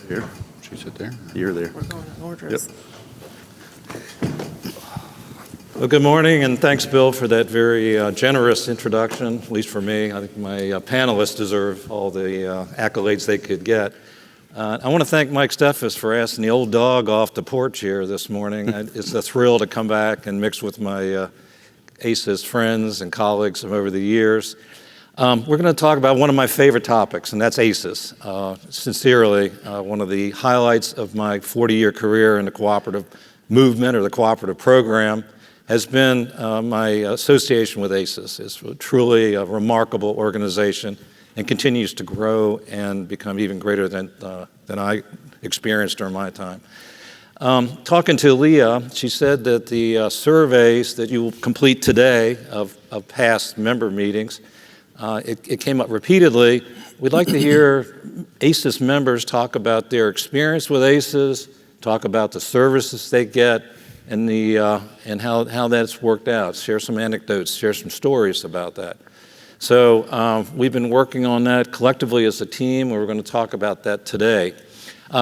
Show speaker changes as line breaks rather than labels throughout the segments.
Here. She sit there.
You're there.
We're going in order.
Yep.
Well, good morning, and thanks, Bill, for that very generous introduction, at least for me. I think my panelists deserve all the accolades they could get. I want to thank Mike Steffes for asking the old dog off the porch here this morning. It's a thrill to come back and mix with my ACES friends and colleagues from over the years. We're going to talk about one of my favorite topics, and that's ACES. Sincerely, one of the highlights of my 40-year career in the cooperative movement or the cooperative program has been my association with ACES. It's truly a remarkable organization and continues to grow and become even greater than I experienced during my time. Talking to Leah, she said that the surveys that you will complete today of past member meetings, it came up repeatedly. We'd like to hear ACES members talk about their experience with ACES, talk about the services they get, and how that's worked out. Share some anecdotes, share some stories about that. So we've been working on that collectively as a team. We're going to talk about that today.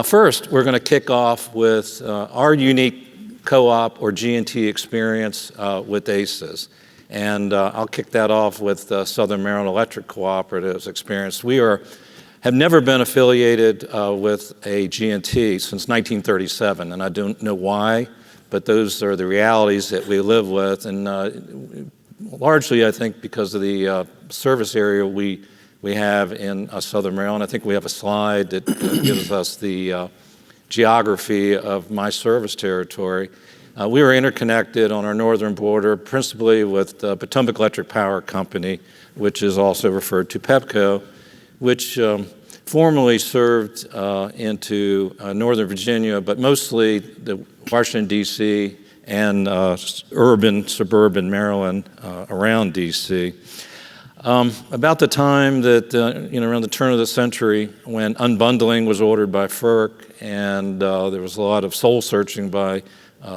First, we're going to kick off with our unique co-op or G&T experience with ACES. And I'll kick that off with Southern Maryland Electric Cooperatives experience. We have never been affiliated with a G&T since 1937, and I don't know why, but those are the realities that we live with, and largely, I think, because of the service area we have in Southern Maryland. I think we have a slide that gives us the geography of my service territory. We were interconnected on our northern border, principally with Potomac Electric Power Company, which is also referred to PEPCO, which formerly served into Northern Virginia, but mostly the Washington, D.C., and suburban Maryland around D.C. About the time that, around the turn of the century, when unbundling was ordered by FERC and there was a lot of soul searching by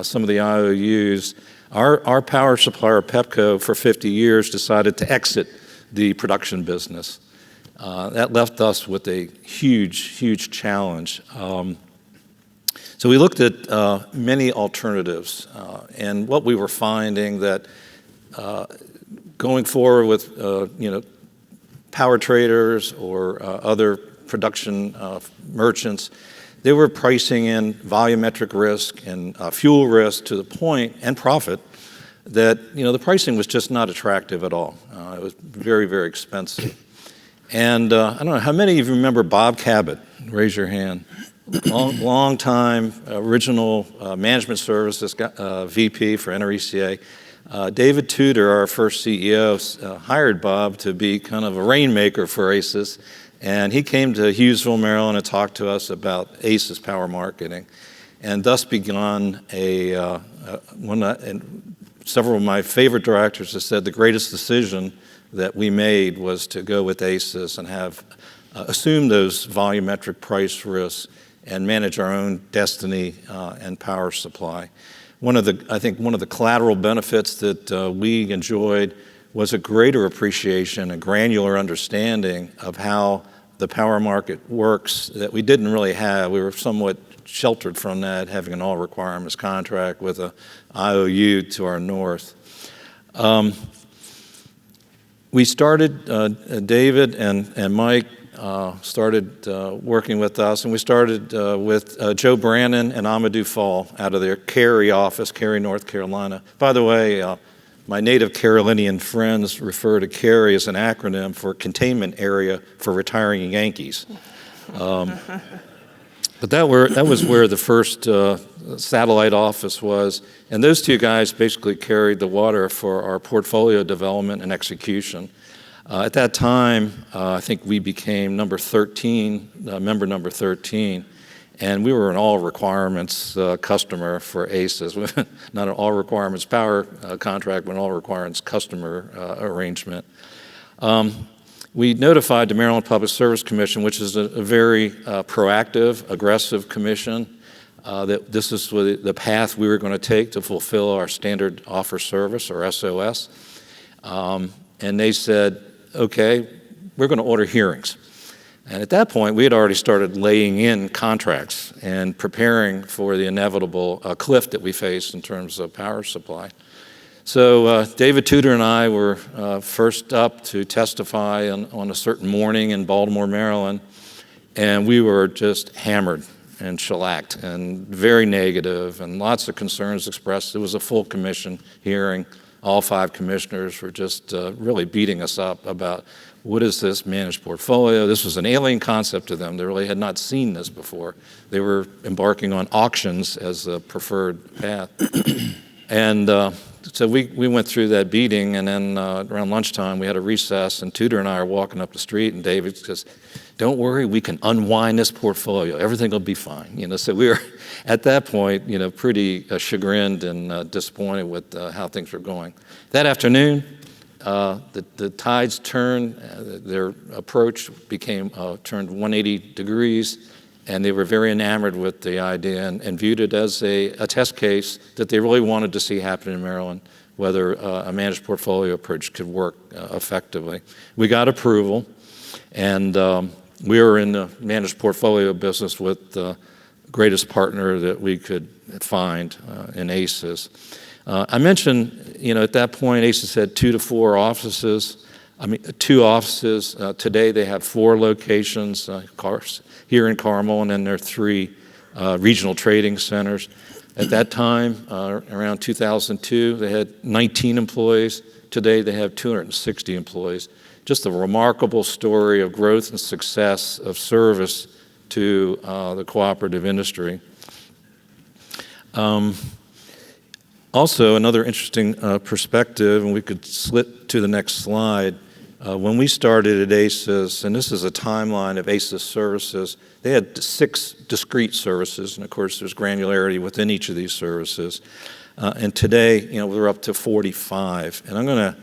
some of the IOUs, our power supplier, PEPCO, for 50 years decided to exit the production business. That left us with a huge challenge. So we looked at many alternatives, and what we were finding that going forward with power traders or other production merchants, they were pricing in volumetric risk and fuel risk to the point, and profit, that the pricing was just not attractive at all. It was very expensive. And I don't know, how many of you remember Bob Cabot? Raise your hand. Long time, original management services VP for NRECA. David Tudor, our first CEO, hired Bob to be kind of a rainmaker for ACES, and he came to Hughesville, Maryland, and talked to us about ACES power marketing, and thus began and several of my favorite directors have said the greatest decision that we made was to go with ACES and have assume those volumetric price risks and manage our own destiny and power supply. I think one of the collateral benefits that we enjoyed was a greater appreciation and granular understanding of how the power market works that we didn't really have. We were somewhat sheltered from that, having an all requirements contract with a IOU to our north. We started, David and Mike started working with us, and we started with Joe Brannon and Amadou Fall out of their Kari office, Kari, North Carolina. By the way, my native Carolinian friends refer to Kari as an acronym for Containment Area for Retiring Yankees. But that was where the first satellite office was, and those two guys basically carried the water for our portfolio development and execution. At that time, I think we became member number 13, and we were an all requirements customer for ACES. Not an all requirements power contract, but an all requirements customer arrangement. We notified the Maryland Public Service Commission, which is a very proactive, aggressive commission, that this is the path we were going to take to fulfill our standard offer service, or SOS. And they said, okay, we're going to order hearings. And at that point, we had already started laying in contracts and preparing for the inevitable cliff that we faced in terms of power supply. So David Tudor and I were first up to testify on a certain morning in Baltimore, Maryland, and we were just hammered and shellacked and very negative and lots of concerns expressed. It was a full commission hearing. All 5 commissioners were just really beating us up about what is this managed portfolio. This was an alien concept to them. They really had not seen this before. They were embarking on auctions as a preferred path. And so we went through that beating, and then around lunchtime we had a recess, and Tudor and I are walking up the street, and David says, "Don't worry, we can unwind this portfolio. Everything will be fine." So we were at that point, pretty chagrined and disappointed with how things were going. That afternoon, the tides turned. Their approach became turned 180 degrees. And they were very enamored with the idea and viewed it as a test case that they really wanted to see happen in Maryland, whether a managed portfolio approach could work effectively. We got approval, and we were in the managed portfolio business with the greatest partner that we could find in ACES. I mentioned, at that point, ACES had 2 to 4 offices. 2 offices. Today they have 4 locations, here in Carmel, and then there are 3 regional trading centers. At that time, around 2002, they had 19 employees. Today they have 260 employees. Just a remarkable story of growth and success of service to the cooperative industry. Also, another interesting perspective, and we could slip to the next slide. When we started at ACES, and this is a timeline of ACES services, they had 6 discrete services, and of course there's granularity within each of these services. And today, we're up to 45. And I'm going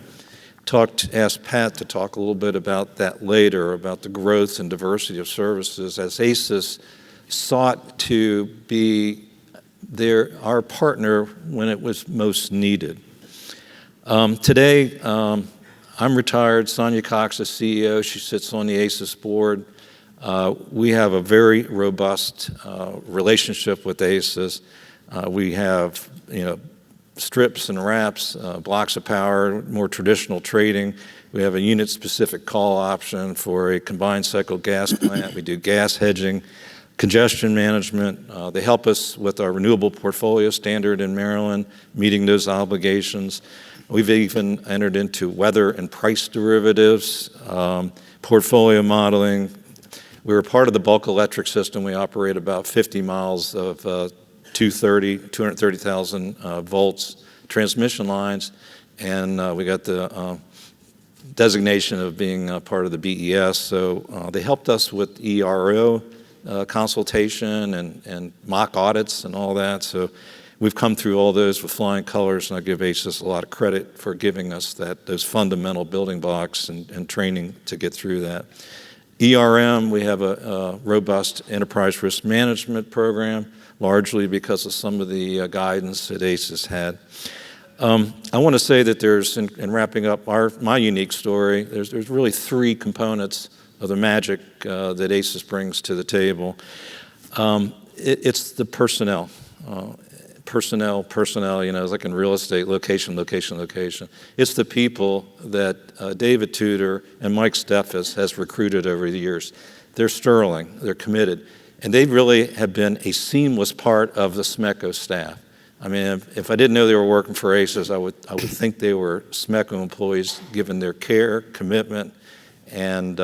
to ask Pat to talk a little bit about that later, about the growth and diversity of services as ACES sought to be our partner when it was most needed. Today, I'm retired. Sonia Cox is CEO. She sits on the ACES board. We have a very robust relationship with ACES. We have, strips and wraps, blocks of power, more traditional trading. We have a unit-specific call option for a combined cycle gas plant. We do gas hedging, congestion management. They help us with our renewable portfolio standard in Maryland, meeting those obligations. We've even entered into weather and price derivatives, portfolio modeling. We're a part of the bulk electric system. We operate about 50 miles of 230,000 volts transmission lines, and we got the designation of being part of the BES. So they helped us with ERO consultation and mock audits and all that. So we've come through all those with flying colors, and I give ACES a lot of credit for giving us those fundamental building blocks and training to get through that. ERM, we have a robust enterprise risk management program, largely because of some of the guidance that ACES had. I want to say that there's, in wrapping up my unique story, there's really 3 components of the magic that ACES brings to the table. It's the personnel. Personnel, it's like in real estate, location. It's the people that David Tudor and Mike Steffes has recruited over the years. They're sterling, they're committed, and they really have been a seamless part of the SMECO staff. If I didn't know they were working for ACES, I would think they were SMECO employees, given their care, commitment, and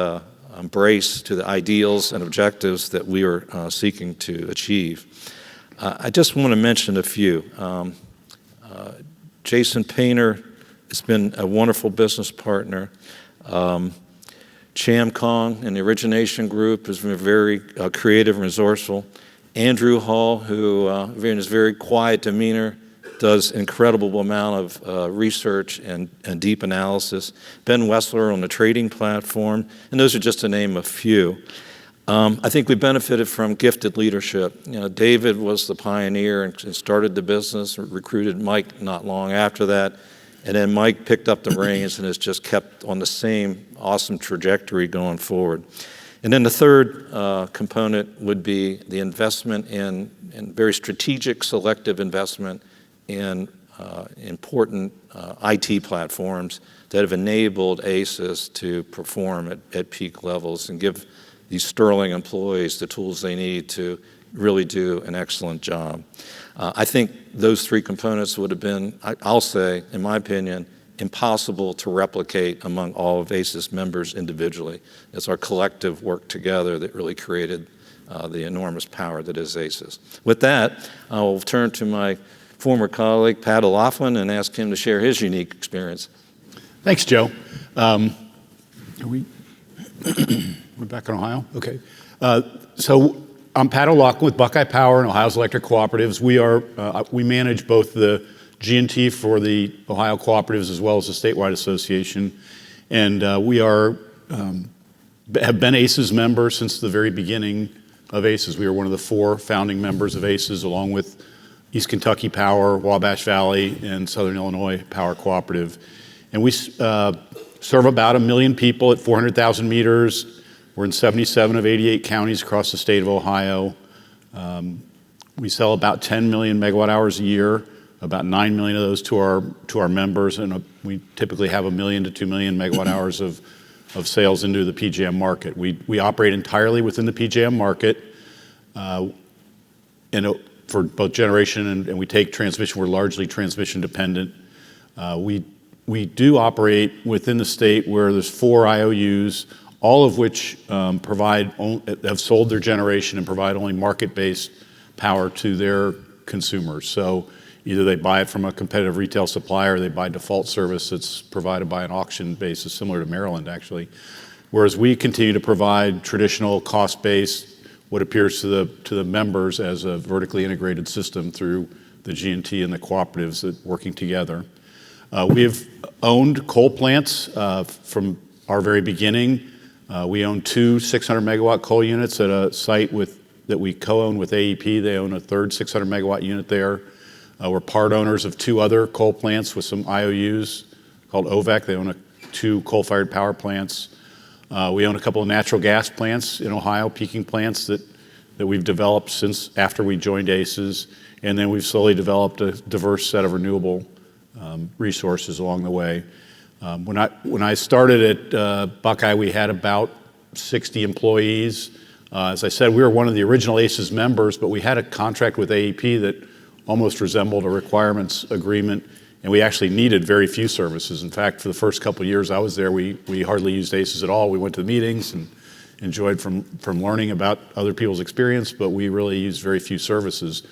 embrace to the ideals and objectives that we are seeking to achieve. I just want to mention a few. Jason Painter has been a wonderful business partner. Cham Kong in the origination group has been very creative and resourceful. Andrew Hall, who in his very quiet demeanor does an incredible amount of research and deep analysis. Ben Wessler on the trading platform, and those are just to name a few. I think we benefited from gifted leadership. David was the pioneer and started the business, recruited Mike not long after that, and then Mike picked up the reins and has just kept on the same awesome trajectory going forward. And then the third component would be the investment in very strategic, selective investment in important IT platforms that have enabled ACES to perform at peak levels and give these sterling employees the tools they need to really do an excellent job. I think those three components would have been, I'll say, in my opinion, impossible to replicate among all of ACES members individually. It's our collective work together that really created the enormous power that is ACES. With that, I'll turn to my former colleague, Pat O'Loughlin, and ask him to share his unique experience.
Thanks, Joe. We're back in Ohio? Okay. So I'm Pat O'Loughlin with Buckeye Power and Ohio's Electric Cooperatives. We manage both the G&T for the Ohio Cooperatives as well as the statewide association. And we have been ACES members since the very beginning of ACES. We are one of the 4 founding members of ACES, along with East Kentucky Power, Wabash Valley, and Southern Illinois Power Cooperative. And we serve about 1 million people at 400,000 meters. We're in 77 of 88 counties across the state of Ohio. We sell about 10 million megawatt hours a year, about 9 million of those to our members, and we typically have 1 million to 2 million megawatt hours of sales into the PJM market. We operate entirely within the PJM market, and for both generation and we take transmission. We're largely transmission dependent. We do operate within the state where there's 4 IOUs, all of which have sold their generation and provide only market-based power to their consumers. So either they buy it from a competitive retail supplier or they buy default service that's provided by an auction basis, similar to Maryland, actually. Whereas we continue to provide traditional cost-based, what appears to the members as a vertically integrated system through the G&T and the cooperatives that working together. We have owned coal plants from our very beginning. We own 2 600 megawatt coal units at a site that we co-own with AEP. They own a third 600 megawatt unit there. We're part owners of 2 other coal plants with some IOUs called OVEC. They own 2 coal-fired power plants. We own a couple of natural gas plants in Ohio, peaking plants that we've developed since after we joined ACES. And then we've slowly developed a diverse set of renewable resources along the way. When I started at Buckeye, we had about 60 employees. As I said, we were one of the original ACES members, but we had a contract with AEP that almost resembled a requirements agreement, and we actually needed very few services. In fact, for the first couple of years I was there, we hardly used ACES at all. We went to the meetings and enjoyed from learning about other people's experience, but we really used very few services.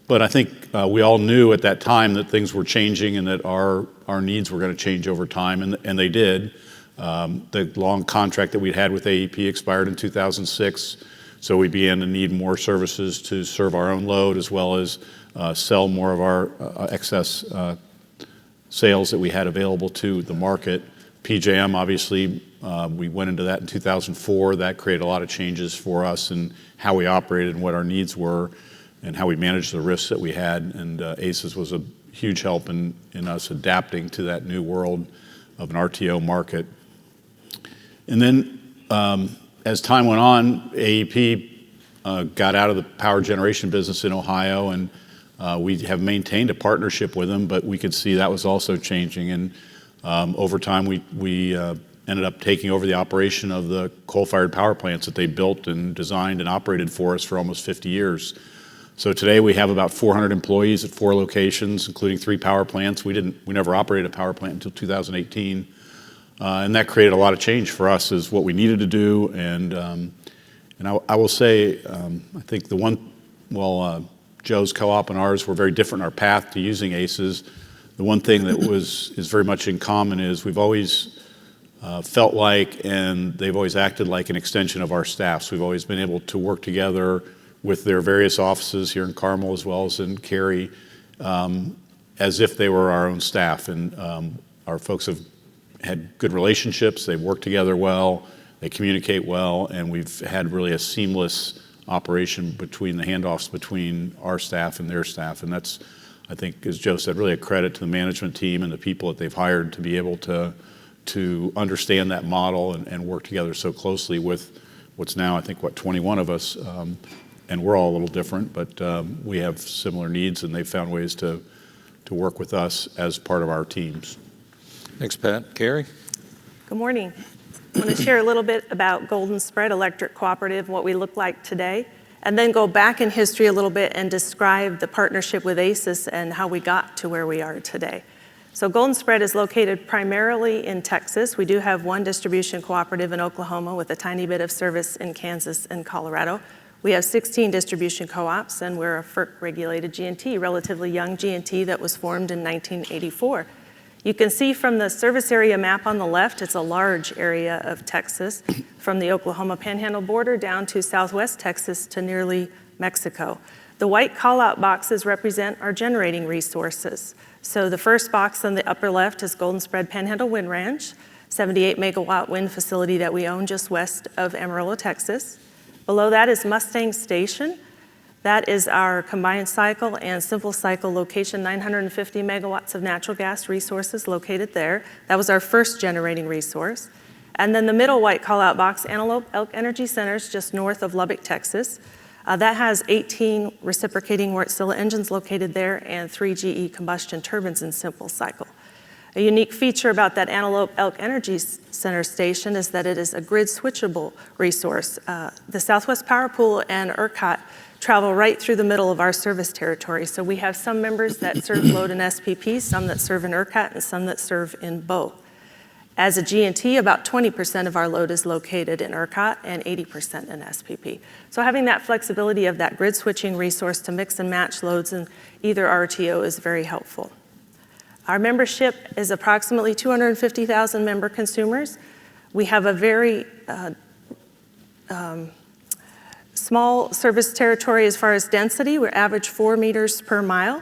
But I think we all knew at that time that things were changing and that our needs were going to change over time, and they did. The long contract that we'd had with AEP expired in 2006, so we began to need more services to serve our own load as well as sell more of our excess sales that we had available to the market. PJM, obviously, we went into that in 2004. That created a lot of changes for us in how we operated and what our needs were and how we managed the risks that we had. And ACES was a huge help in us adapting to that new world of an RTO market. And then as time went on, AEP got out of the power generation business in Ohio, and we have maintained a partnership with them, but we could see that was also changing. And over time, we ended up taking over the operation of the coal-fired power plants that they built and designed and operated for us for almost 50 years. So today we have about 400 employees at 4 locations, including 3 power plants. We never operated a power plant until 2018, and that created a lot of change for us as what we needed to do. And I will say, I think Joe's co-op and ours were very different in our path to using ACES. The one thing that is very much in common is we've always felt like, and they've always acted like, an extension of our staffs. We've always been able to work together with their various offices here in Carmel as well as in Kari, as if they were our own staff. And our folks have had good relationships. They've worked together well. They communicate well, and we've had really a seamless operation between the handoffs between our staff and their staff. And that's, I think, as Joe said, really a credit to the management team and the people that they've hired to be able to understand that model and work together so closely with what's now, I think, 21 of us, and we're all a little different, but we have similar needs, and they've found ways to work with us as part of our teams.
Thanks, Pat. Kari?
Good morning. I want to share a little bit about Golden Spread Electric Cooperative, what we look like today, and then go back in history a little bit and describe the partnership with ACES and how we got to where we are today. So Golden Spread is located primarily in Texas. We do have one distribution cooperative in Oklahoma with a tiny bit of service in Kansas and Colorado. We have 16 distribution co-ops, and we're a FERC-regulated G&T, relatively young G&T that was formed in 1984. You can see from the service area map on the left, it's a large area of Texas, from the Oklahoma Panhandle border down to southwest Texas to nearly Mexico. The white call-out boxes represent our generating resources. So the first box on the upper left is Golden Spread Panhandle Wind Ranch, 78 megawatt wind facility that we own just west of Amarillo, Texas. Below that is Mustang Station. That is our combined cycle and simple cycle location, 950 megawatts of natural gas resources located there. That was our first generating resource. And then the middle white call-out box, Antelope Elk Energy Centers, just north of Lubbock, Texas. That has 18 reciprocating Wärtsilä engines located there and 3 GE combustion turbines in simple cycle. A unique feature about that Antelope Elk Energy Center station is that it is a grid switchable resource. The Southwest Power Pool and ERCOT travel right through the middle of our service territory. So we have some members that serve load in SPP, some that serve in ERCOT, and some that serve in both. As a G&T, about 20% of our load is located in ERCOT and 80% in SPP. So having that flexibility of that grid switching resource to mix and match loads in either RTO is very helpful. Our membership is approximately 250,000 member consumers. We have a very small service territory as far as density. We're average 4 meters per mile.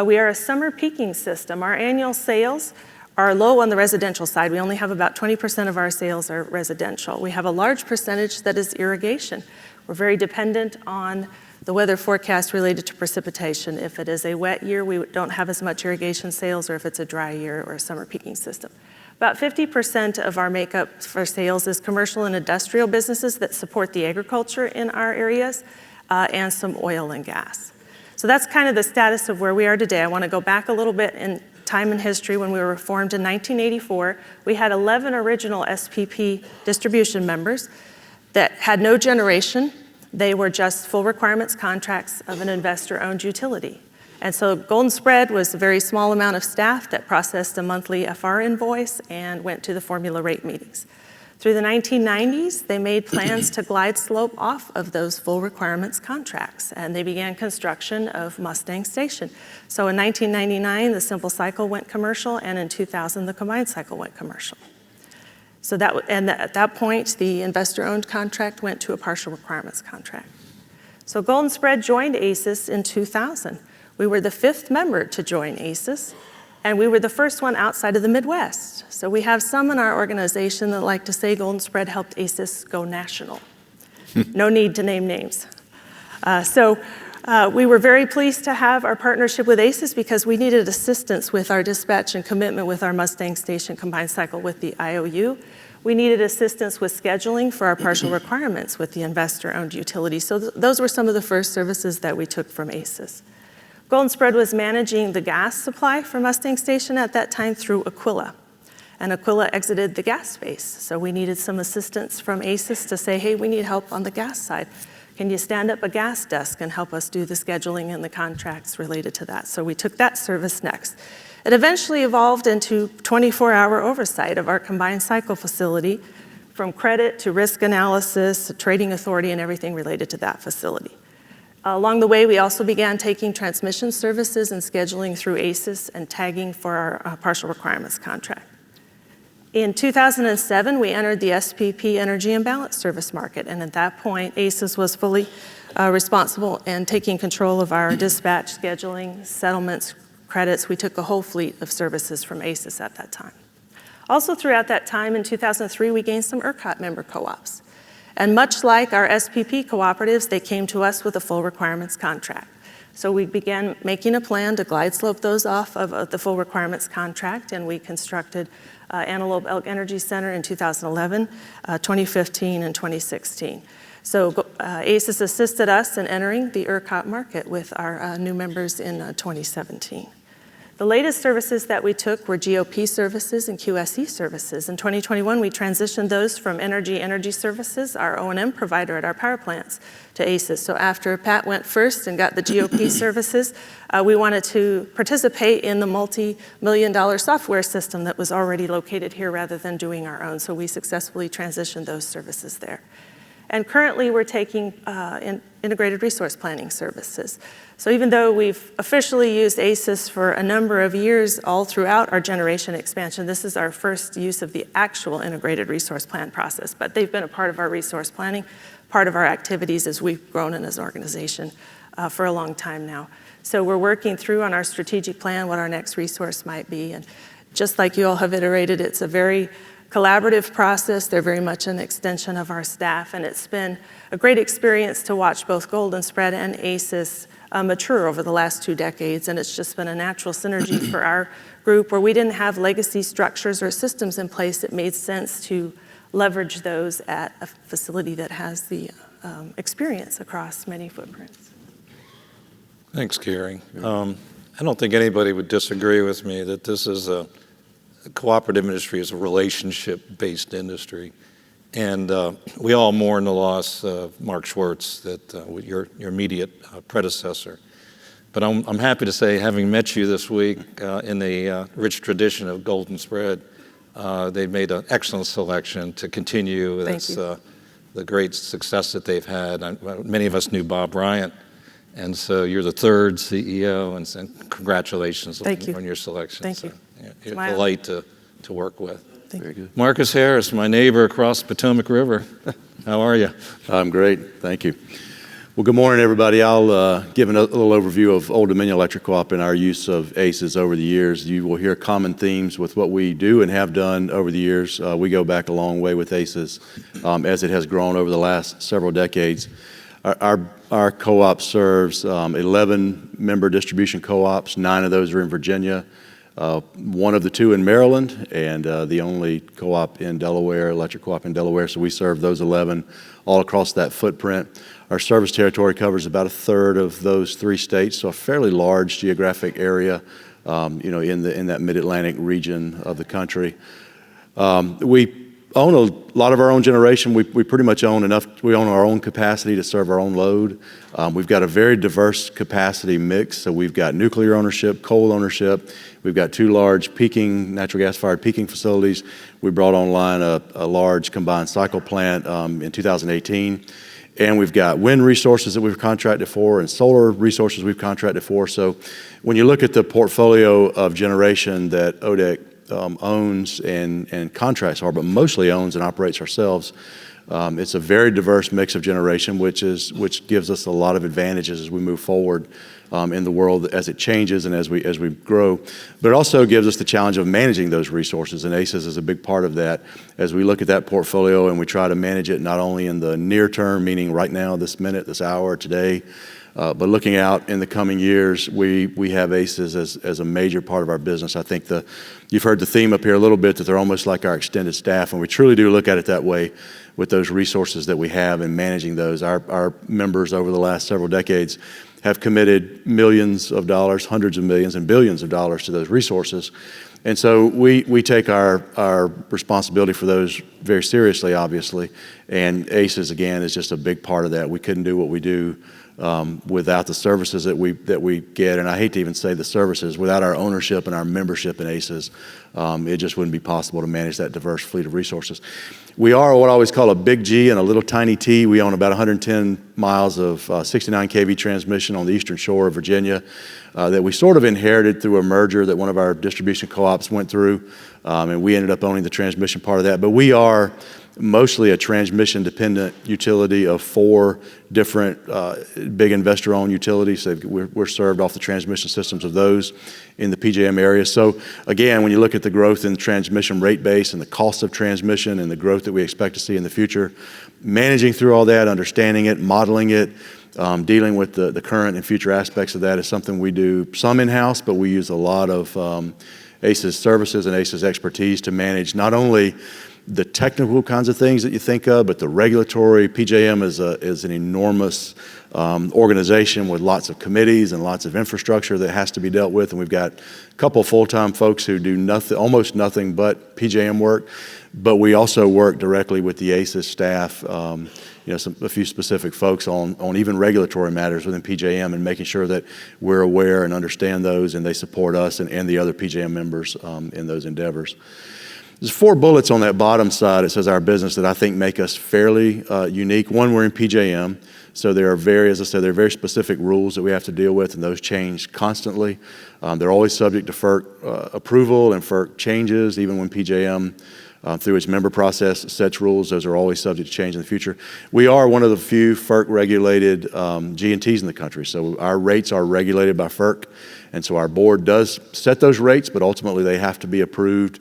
We are a summer peaking system. Our annual sales are low on the residential side. We only have about 20% of our sales are residential. We have a large percentage that is irrigation. We're very dependent on the weather forecast related to precipitation. If it is a wet year, we don't have as much irrigation sales, or if it's a dry year or a summer peaking system. About 50% of our makeup for sales is commercial and industrial businesses that support the agriculture in our areas, and some oil and gas. So that's kind of the status of where we are today. I want to go back a little bit in time and history. When we were formed in 1984, we had 11 original SPP distribution members that had no generation. They were just full requirements contracts of an investor-owned utility. And so Golden Spread was a very small amount of staff that processed a monthly FR invoice and went to the formula rate meetings. Through the 1990s, they made plans to glide slope off of those full requirements contracts, and they began construction of Mustang Station. So in 1999, the simple cycle went commercial, and in 2000, the combined cycle went commercial. So at that point, the investor-owned contract went to a partial requirements contract. So Golden Spread joined ACES in 2000. We were the 5th member to join ACES, and we were the first one outside of the Midwest. So we have some in our organization that like to say Golden Spread helped ACES go national. No need to name names. We were very pleased to have our partnership with ACES because we needed assistance with our dispatch and commitment with our Mustang Station combined cycle with the IOU. We needed assistance with scheduling for our partial requirements with the investor-owned utility. So those were some of the first services that we took from ACES. Golden Spread was managing the gas supply for Mustang Station at that time through Aquila. And Aquila exited the gas space. So we needed some assistance from ACES to say, hey, we need help on the gas side. Can you stand up a gas desk and help us do the scheduling and the contracts related to that? So we took that service next. It eventually evolved into 24-hour oversight of our combined cycle facility, from credit to risk analysis, to trading authority, and everything related to that facility. Along the way, we also began taking transmission services and scheduling through ACES and tagging for our partial requirements contract. In 2007, we entered the SPP energy imbalance service market, and at that point, ACES was fully responsible and taking control of our dispatch, scheduling, settlements, credits. We took a whole fleet of services from ACES at that time. Also throughout that time, in 2003, we gained some ERCOT member co-ops. And much like our SPP cooperatives, they came to us with a full requirements contract. So we began making a plan to glide slope those off of the full requirements contract, and we constructed Antelope Elk Energy Center in 2011, 2015, and 2016. So ACES assisted us in entering the ERCOT market with our new members in 2017. The latest services that we took were GOP services and QSE services. In 2021, we transitioned those from Energy Services, our O&M provider at our power plants, to ACES. So after Pat went first and got the GOP services, we wanted to participate in the multi-million-dollar software system that was already located here rather than doing our own. So we successfully transitioned those services there. And currently, we're taking integrated resource planning services. So even though we've officially used ACES for a number of years all throughout our generation expansion, this is our first use of the actual integrated resource plan process. But they've been a part of our resource planning, part of our activities as we've grown as an organization for a long time now. So we're working through on our strategic plan what our next resource might be. And just like you all have iterated, it's a very collaborative process. They're very much an extension of our staff, and it's been a great experience to watch both Golden Spread and ACES mature over the last 2 decades, and it's just been a natural synergy for our group where we didn't have legacy structures or systems in place. It made sense to leverage those at a facility that has the experience across many footprints.
Thanks, Kari. I don't think anybody would disagree with me that this is a cooperative industry is a relationship-based industry. And we all mourn the loss of Mark Schwartz, your immediate predecessor. But I'm happy to say, having met you this week in the rich tradition of Golden Spread, they've made an excellent selection to continue the great success that they've had. Many of us knew Bob Bryant, and so you're the third CEO, and congratulations on your selection.
Thank you.
You're a delight to work with.
Very good.
Marcus Harris, my neighbor across the Potomac River. How are you?
I'm great. Thank you. Well, good morning, everybody. I'll give a little overview of Old Dominion Electric Co-op and our use of ACES over the years. You will hear common themes with what we do and have done over the years. We go back a long way with ACES as it has grown over the last several decades. Our co-op serves 11 member distribution co-ops. 9 of those are in Virginia. One of the 2 in Maryland, and the only co-op in Delaware, electric co-op in Delaware. So we serve those 11 all across that footprint. Our service territory covers about 1/3 of those 3 states, so a fairly large geographic area, in that mid-Atlantic region of the country. We own a lot of our own generation. We pretty much own enough. We own our own capacity to serve our own load. We've got a very diverse capacity mix. So we've got nuclear ownership, coal ownership. We've got 2 large natural gas-fired peaking facilities. We brought online a large combined cycle plant in 2018. And we've got wind resources that we've contracted for and solar resources we've contracted for. So when you look at the portfolio of generation that ODEC owns and contracts for, but mostly owns and operates ourselves, it's a very diverse mix of generation, which gives us a lot of advantages as we move forward in the world as it changes and as we grow. But it also gives us the challenge of managing those resources, and ACES is a big part of that as we look at that portfolio and we try to manage it not only in the near term, meaning right now, this minute, this hour, today, but looking out in the coming years. We have ACES as a major part of our business. I think you've heard the theme up here a little bit that they're almost like our extended staff, and we truly do look at it that way with those resources that we have and managing those. Our members over the last several decades have committed millions of dollars, hundreds of millions, and billions of dollars to those resources. And so we take our responsibility for those very seriously, obviously. And ACES, again, is just a big part of that. We couldn't do what we do without the services that we get. And I hate to even say the services, without our ownership and our membership in ACES, it just wouldn't be possible to manage that diverse fleet of resources. We are what I always call a big G and a little tiny T. We own about 110 miles of 69 kV transmission on the eastern shore of Virginia that we sort of inherited through a merger that one of our distribution co-ops went through, and we ended up owning the transmission part of that. But we are mostly a transmission-dependent utility of 4 different big investor-owned utilities. So we're served off the transmission systems of those in the PJM area. So again, when you look at the growth in the transmission rate base and the cost of transmission and the growth that we expect to see in the future, managing through all that, understanding it, modeling it, dealing with the current and future aspects of that is something we do some in-house, but we use a lot of ACES services and ACES expertise to manage not only the technical kinds of things that you think of, but the regulatory. PJM is an enormous organization with lots of committees and lots of infrastructure that has to be dealt with, and we've got a couple of full-time folks who do nothing, almost nothing but PJM work, but we also work directly with the ACES staff, a few specific folks on even regulatory matters within PJM and making sure that we're aware and understand those, and they support us and the other PJM members in those endeavors. There's 4 bullets on that bottom side. It says our business that I think make us fairly unique. One, we're in PJM. So there are as I said, there are very specific rules that we have to deal with, and those change constantly. They're always subject to FERC approval and FERC changes, even when PJM, through its member process, sets rules. Those are always subject to change in the future. We are one of the few FERC-regulated G&Ts in the country, so our rates are regulated by FERC, and so our board does set those rates, but ultimately they have to be approved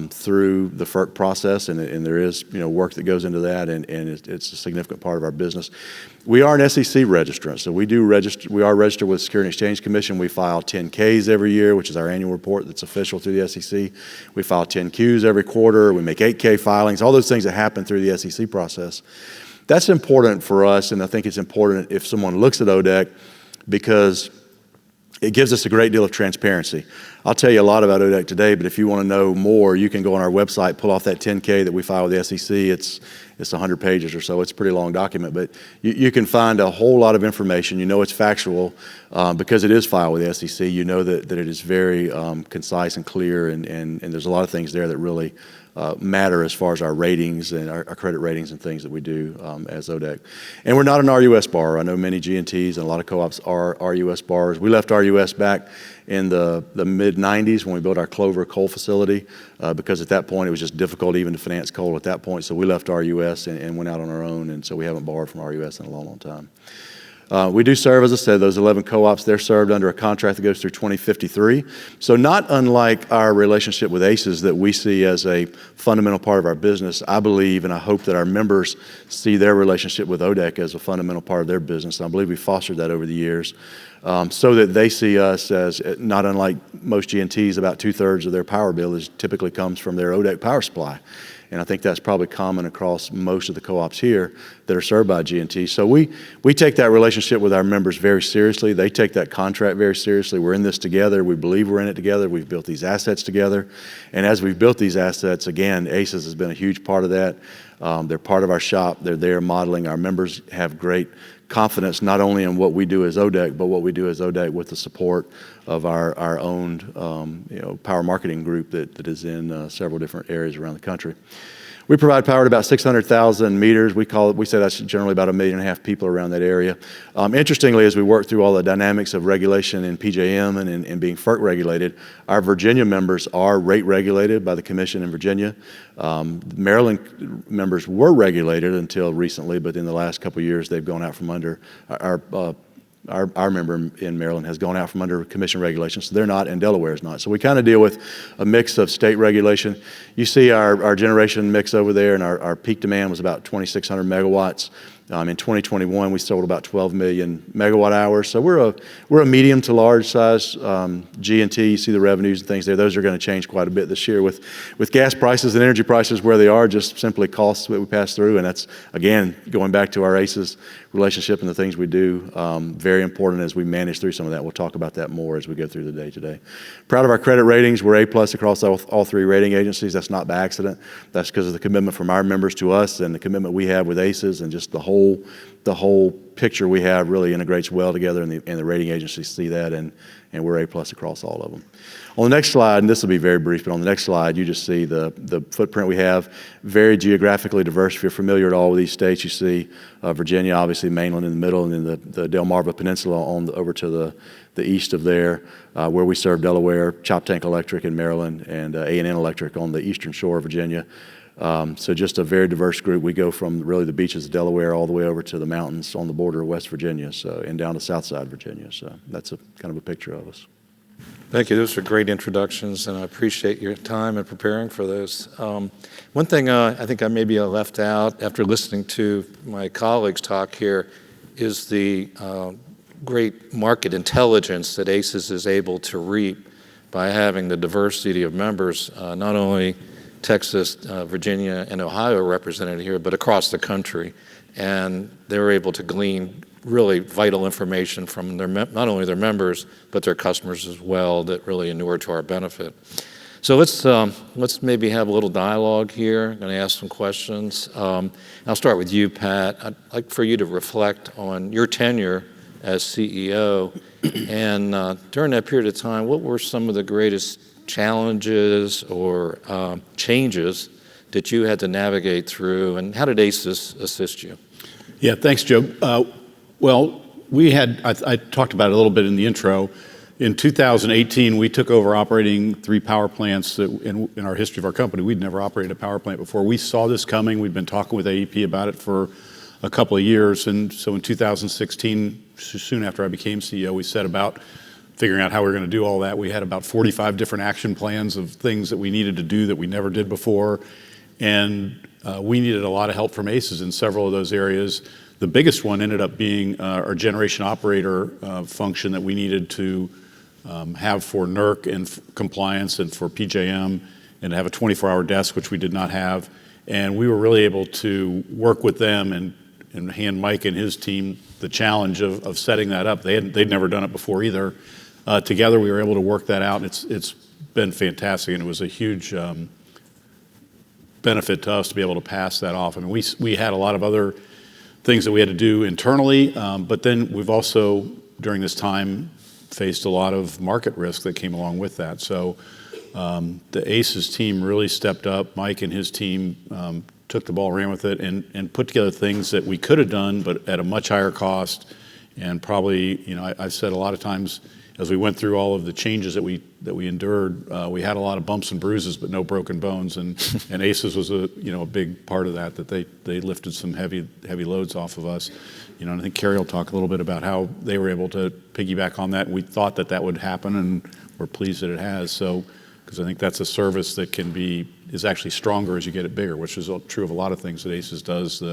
through the FERC process, and there is work that goes into that, and it's a significant part of our business. We are an SEC registrant, so we are registered with the Securities and Exchange Commission. We file 10-Ks every year, which is our annual report that's official through the SEC. We file 10-Qs every quarter. We make 8-K filings, all those things that happen through the SEC process. That's important for us, and I think it's important if someone looks at ODEC because it gives us a great deal of transparency. I'll tell you a lot about ODEC today, but if you want to know more, you can go on our website, pull off that 10-K that we file with the SEC. It's 100 pages or so. It's a pretty long document, but you can find a whole lot of information. It's factual because it is filed with the SEC. You know that it is very concise and clear, and there's a lot of things there that really matter as far as our ratings and our credit ratings and things that we do as ODEC. And we're not an RUS borrower. I know many G&Ts and a lot of co-ops are RUS borrowers. We left RUS back in the mid-90s when we built our Clover coal facility because at that point it was just difficult even to finance coal at that point. So we left RUS and went out on our own, and so we haven't borrowed from RUS in a long, long time. We do serve, as I said, those 11 co-ops. They're served under a contract that goes through 2053. So not unlike our relationship with ACES that we see as a fundamental part of our business, I believe and I hope that our members see their relationship with ODEC as a fundamental part of their business. And I believe we fostered that over the years so that they see us as, not unlike most G&Ts, about 2/3 of their power bill typically comes from their ODEC power supply. And I think that's probably common across most of the co-ops here that are served by G&T. So we take that relationship with our members very seriously. They take that contract very seriously. We're in this together. We believe we're in it together. We've built these assets together. And as we've built these assets, again, ACES has been a huge part of that. They're part of our shop. They're there modeling. Our members have great confidence not only in what we do as ODEC, but what we do as ODEC with the support of our owned power marketing group that is in several different areas around the country. We provide power to about 600,000 meters. We say that's generally about 1.5 million people around that area. Interestingly, as we work through all the dynamics of regulation in PJM and being FERC regulated, our Virginia members are rate regulated by the Commission in Virginia. Maryland members were regulated until recently, but in the last couple of years, they've gone out from under our member in Maryland has gone out from under commission regulations, so they're not, and Delaware is not. So we kind of deal with a mix of state regulation. You see our generation mix over there, and our peak demand was about 2,600 megawatts. In 2021, we sold about 12 million megawatt hours. So we're a medium to large size G&T. You see the revenues and things there. Those are going to change quite a bit this year with gas prices and energy prices where they are, just simply costs that we pass through. And that's, again, going back to our ACES relationship and the things we do, very important as we manage through some of that. We'll talk about that more as we go through the day today. Proud of our credit ratings. We're A+ across all 3 rating agencies. That's not by accident. That's because of the commitment from our members to us and the commitment we have with ACES, and just the whole picture we have really integrates well together, and the rating agencies see that, and we're A+ across all of them. On the next slide, and this will be very brief, but on the next slide, you just see the footprint we have, very geographically diverse. If you're familiar at all with these states, you see Virginia, obviously mainland in the middle, and then the Delmarva Peninsula over to the east of there, where we serve Delaware, Chop Tank Electric in Maryland, and A&N Electric on the eastern shore of Virginia. So just a very diverse group. We go from really the beaches of Delaware all the way over to the mountains on the border of West Virginia, and down to Southside Virginia. So that's kind of a picture of us.
Thank you. Those are great introductions, and I appreciate your time in preparing for those. One thing I think I maybe left out after listening to my colleagues talk here is the great market intelligence that ACES is able to reap by having the diversity of members, not only Texas, Virginia, and Ohio represented here, but across the country. And they were able to glean really vital information from not only their members, but their customers as well that really inure to our benefit. So let's maybe have a little dialogue here. I'm going to ask some questions. I'll start with you, Pat. I'd like for you to reflect on your tenure as CEO. And during that period of time, what were some of the greatest challenges or changes that you had to navigate through, and how did ACES assist you?
Yeah, thanks, Joe. Well, I talked about it a little bit in the intro. In 2018, we took over operating 3 power plants that in our history of our company, we'd never operated a power plant before. We saw this coming. We'd been talking with AEP about it for a couple of years. And so in 2016, soon after I became CEO, we set about figuring out how we were going to do all that. We had about 45 different action plans of things that we needed to do that we never did before. And we needed a lot of help from ACES in several of those areas. The biggest one ended up being our generation operator function that we needed to have for NERC and compliance and for PJM, and have a 24-hour desk, which we did not have. And we were really able to work with them and hand Mike and his team the challenge of setting that up. They'd never done it before either. Together, we were able to work that out. It's been fantastic, and it was a huge benefit to us to be able to pass that off. I mean, we had a lot of other things that we had to do internally, but then we've also, during this time, faced a lot of market risk that came along with that. So the ACES team really stepped up. Mike and his team took the ball, ran with it, and put together things that we could have done, but at a much higher cost. And probably, I've said a lot of times, as we went through all of the changes that we endured, we had a lot of bumps and bruises, but no broken bones. And ACES was a big part of that they lifted some heavy loads off of us. And I think Kari will talk a little bit about how they were able to piggyback on that. And we thought that would happen, and we're pleased that it has. So, because I think that's a service that is actually stronger as you get it bigger, which is true of a lot of things that ACES does.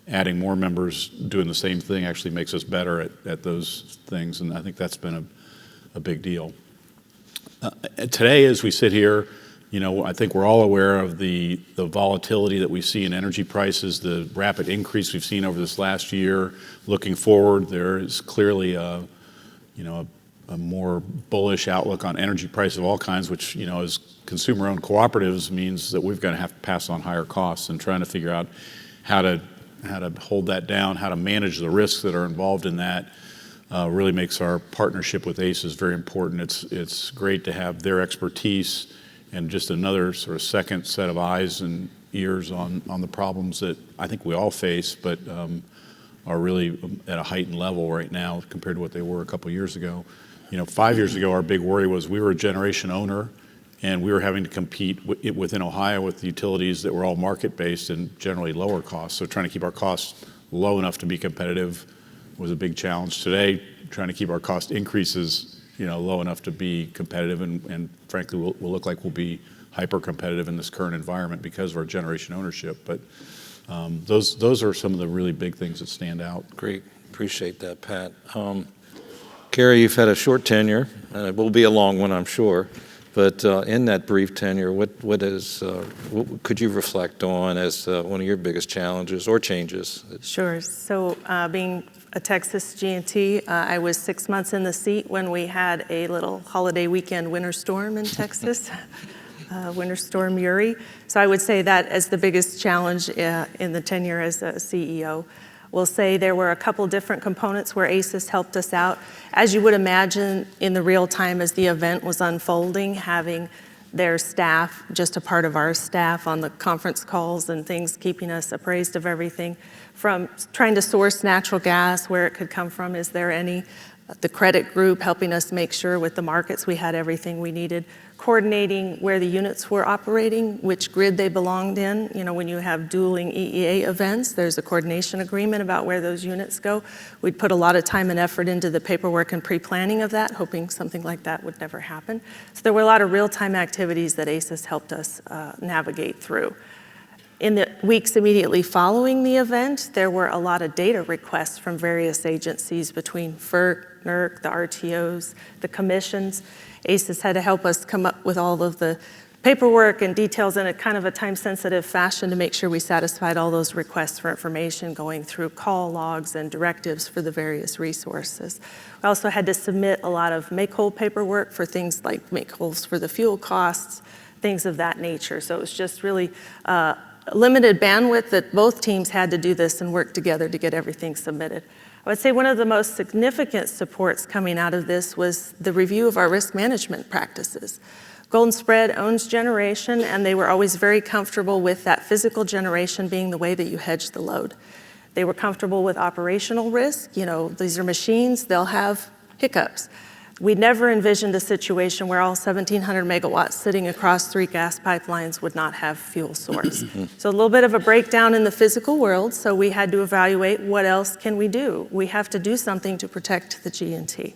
Adding more members doing the same thing actually makes us better at those things, and I think that's been a big deal. Today, as we sit here, I think we're all aware of the volatility that we see in energy prices, the rapid increase we've seen over this last year. Looking forward, there is clearly a more bullish outlook on energy prices of all kinds, which, as consumer-owned cooperatives means that we're going to have to pass on higher costs, and trying to figure out how to hold that down, how to manage the risks that are involved in that. Really makes our partnership with ACES very important. It's great to have their expertise and just another sort of second set of eyes and ears on the problems that I think we all face, but are really at a heightened level right now compared to what they were a couple of years ago. 5 years ago, our big worry was we were a generation owner, and we were having to compete within Ohio with the utilities that were all market-based and generally lower costs. So trying to keep our costs low enough to be competitive was a big challenge. Today, trying to keep our cost increases low enough to be competitive, and frankly, we'll look like we'll be hyper-competitive in this current environment because of our generation ownership. But those are some of the really big things that stand out.
Great. Appreciate that, Pat. Kari, you've had a short tenure. It will be a long one, I'm sure. But in that brief tenure, what could you reflect on as one of your biggest challenges or changes?
Sure. So being a Texas G&T, I was 6 months in the seat when we had a little holiday weekend winter storm in Texas, Winter Storm Uri. So I would say that as the biggest challenge in the tenure as a CEO. We'll say there were a couple different components where ACES helped us out. As you would imagine, in the real time as the event was unfolding, having their staff, just a part of our staff on the conference calls and things, keeping us appraised of everything, from trying to source natural gas, where it could come from, is there any, the credit group helping us make sure with the markets we had everything we needed, coordinating where the units were operating, which grid they belonged in. When you have dueling EEA events, there's a coordination agreement about where those units go. We'd put a lot of time and effort into the paperwork and pre-planning of that, hoping something like that would never happen. So there were a lot of real-time activities that ACES helped us navigate through. In the weeks immediately following the event, there were a lot of data requests from various agencies between FERC, NERC, the RTOs, the commissions. ACES had to help us come up with all of the paperwork and details in a kind of a time-sensitive fashion to make sure we satisfied all those requests for information, going through call logs and directives for the various resources. We also had to submit a lot of make-whole paperwork for things like make-wholes for the fuel costs, things of that nature. So it was just really limited bandwidth that both teams had to do this and work together to get everything submitted. I would say one of the most significant supports coming out of this was the review of our risk management practices. Golden Spread owns generation, and they were always very comfortable with that physical generation being the way that you hedge the load. They were comfortable with operational risk. You know, these are machines, they'll have hiccups. We never envisioned a situation where all 1,700 megawatts sitting across 3 gas pipelines would not have fuel source. So a little bit of a breakdown in the physical world, so we had to evaluate what else can we do. We have to do something to protect the G&T.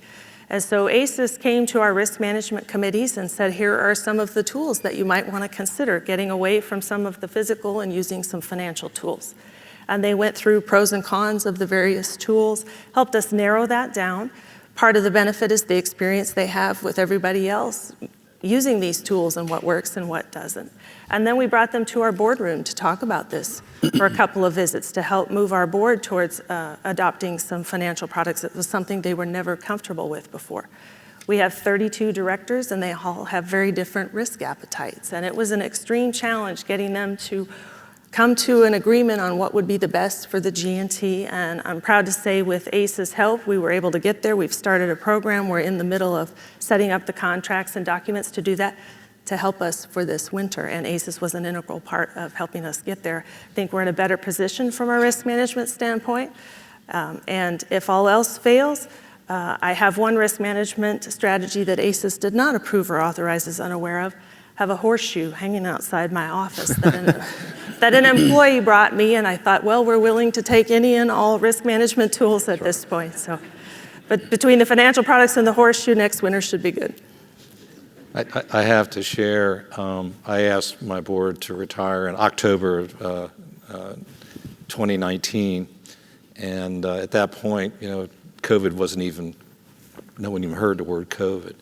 And so ACES came to our risk management committees and said, here are some of the tools that you might want to consider, getting away from some of the physical and using some financial tools. And they went through pros and cons of the various tools, helped us narrow that down. Part of the benefit is the experience they have with everybody else using these tools and what works and what doesn't. And then we brought them to our boardroom to talk about this for a couple of visits to help move our board towards adopting some financial products. It was something they were never comfortable with before. We have 32 directors, and they all have very different risk appetites. And it was an extreme challenge getting them to come to an agreement on what would be the best for the G&T, and I'm proud to say with ACES' help, we were able to get there. We've started a program. We're in the middle of setting up the contracts and documents to do that to help us for this winter, and ACES was an integral part of helping us get there. I think we're in a better position from a risk management standpoint, and if all else fails, I have one risk management strategy that ACES did not approve or authorize, is unaware of. Have a horseshoe hanging outside my office that an employee brought me, and I thought, well, we're willing to take any and all risk management tools at this point. So, but between the financial products and the horseshoe, next winter should be good.
I have to share, I asked my board to retire in October of 2019, and at that point, you know, COVID wasn't even, no one even heard the word COVID.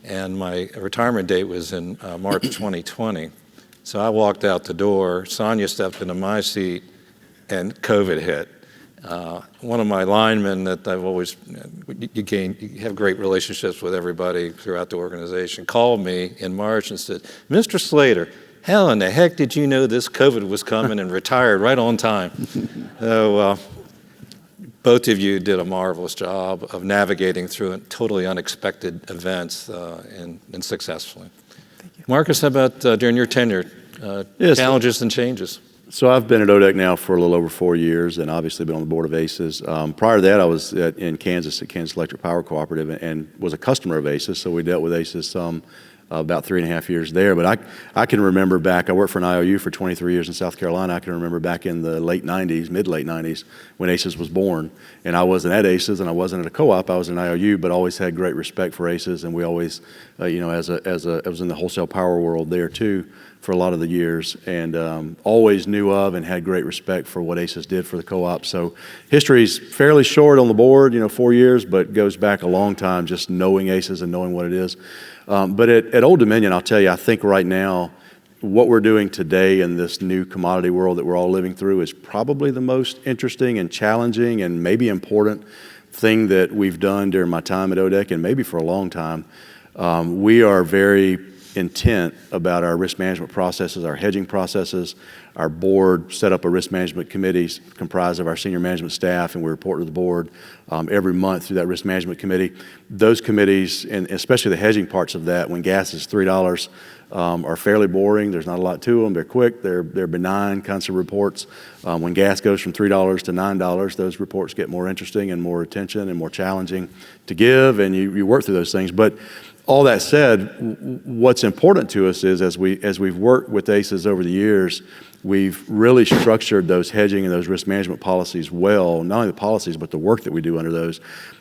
And my retirement date was in March 2020. So I walked out the door, Sonia stepped into my seat, and COVID hit. One of my linemen that I've always, you have great relationships with everybody throughout the organization, called me in March and said, Mr. Slater, how in the heck did you know this COVID was coming, and retired right on time? So both of you did a marvelous job of navigating through totally unexpected events and successfully. Thank you. Marcus, how about during your tenure, challenges and changes?
So I've been at ODEC now for a little over 4 years, and obviously been on the board of ACES. Prior to that, I was in Kansas at Kansas Electric Power Cooperative, and was a customer of ACES, so we dealt with ACES about 3.5 years there. But I can remember back, I worked for an IOU for 23 years in South Carolina. I can remember back in the late 90s, mid-late 90s, when ACES was born. And I wasn't at ACES, and I wasn't at a co-op. I was an IOU, but always had great respect for ACES. And we always, you know, I was in the wholesale power world there too for a lot of the years, and always knew of and had great respect for what ACES did for the co-op. So history's fairly short on the board, you know, 4 years, but goes back a long time just knowing ACES and knowing what it is. But at Old Dominion, I'll tell you, I think right now, what we're doing today in this new commodity world that we're all living through is probably the most interesting and challenging and maybe important thing that we've done during my time at ODEC, and maybe for a long time. We are very intent about our risk management processes, our hedging processes. Our board set up a risk management committee comprised of our senior management staff, and we report to the board every month through that risk management committee. Those committees, and especially the hedging parts of that, when gas is $3, are fairly boring. There's not a lot to them. They're quick. They're benign kinds of reports. When gas goes from $3 to $9, those reports get more interesting and more attention and more challenging to give, and you work through those things. But all that said, what's important to us is as we've worked with ACES over the years, we've really structured those hedging and those risk management policies well, not only the policies, but the work that we do under those.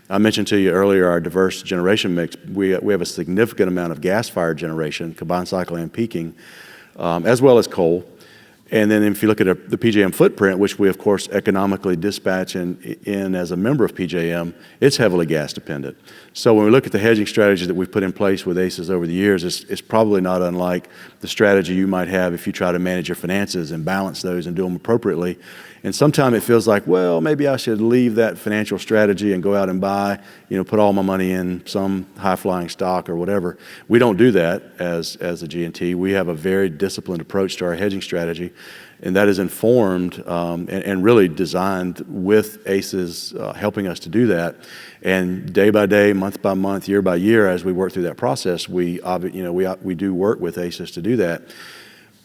I mentioned to you earlier our diverse generation mix. We have a significant amount of gas-fired generation, combined cycle and peaking, as well as coal. And then if you look at the PJM footprint, which we, of course, economically dispatch in as a member of PJM, it's heavily gas dependent. So when we look at the hedging strategy that we've put in place with ACES over the years, it's probably not unlike the strategy you might have if you try to manage your finances and balance those and do them appropriately. And sometimes it feels like, well, maybe I should leave that financial strategy and go out and buy, put all my money in some high-flying stock or whatever. We don't do that as a G&T. We have a very disciplined approach to our hedging strategy, and that is informed and really designed with ACES helping us to do that. And day by day, month by month, year by year, as we work through that process, we do work with ACES to do that.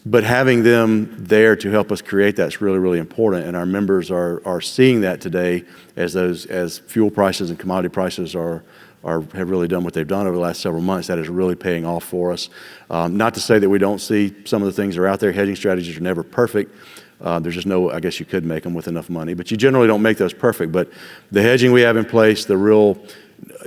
But having them there to help us create that's really, really important, and our members are seeing that today as fuel prices and commodity prices have really done what they've done over the last several months. That is really paying off for us. Not to say that we don't see some of the things that are out there. Hedging strategies are never perfect. There's just I guess you could make them with enough money, but you generally don't make those perfect. But the hedging we have in place, the real,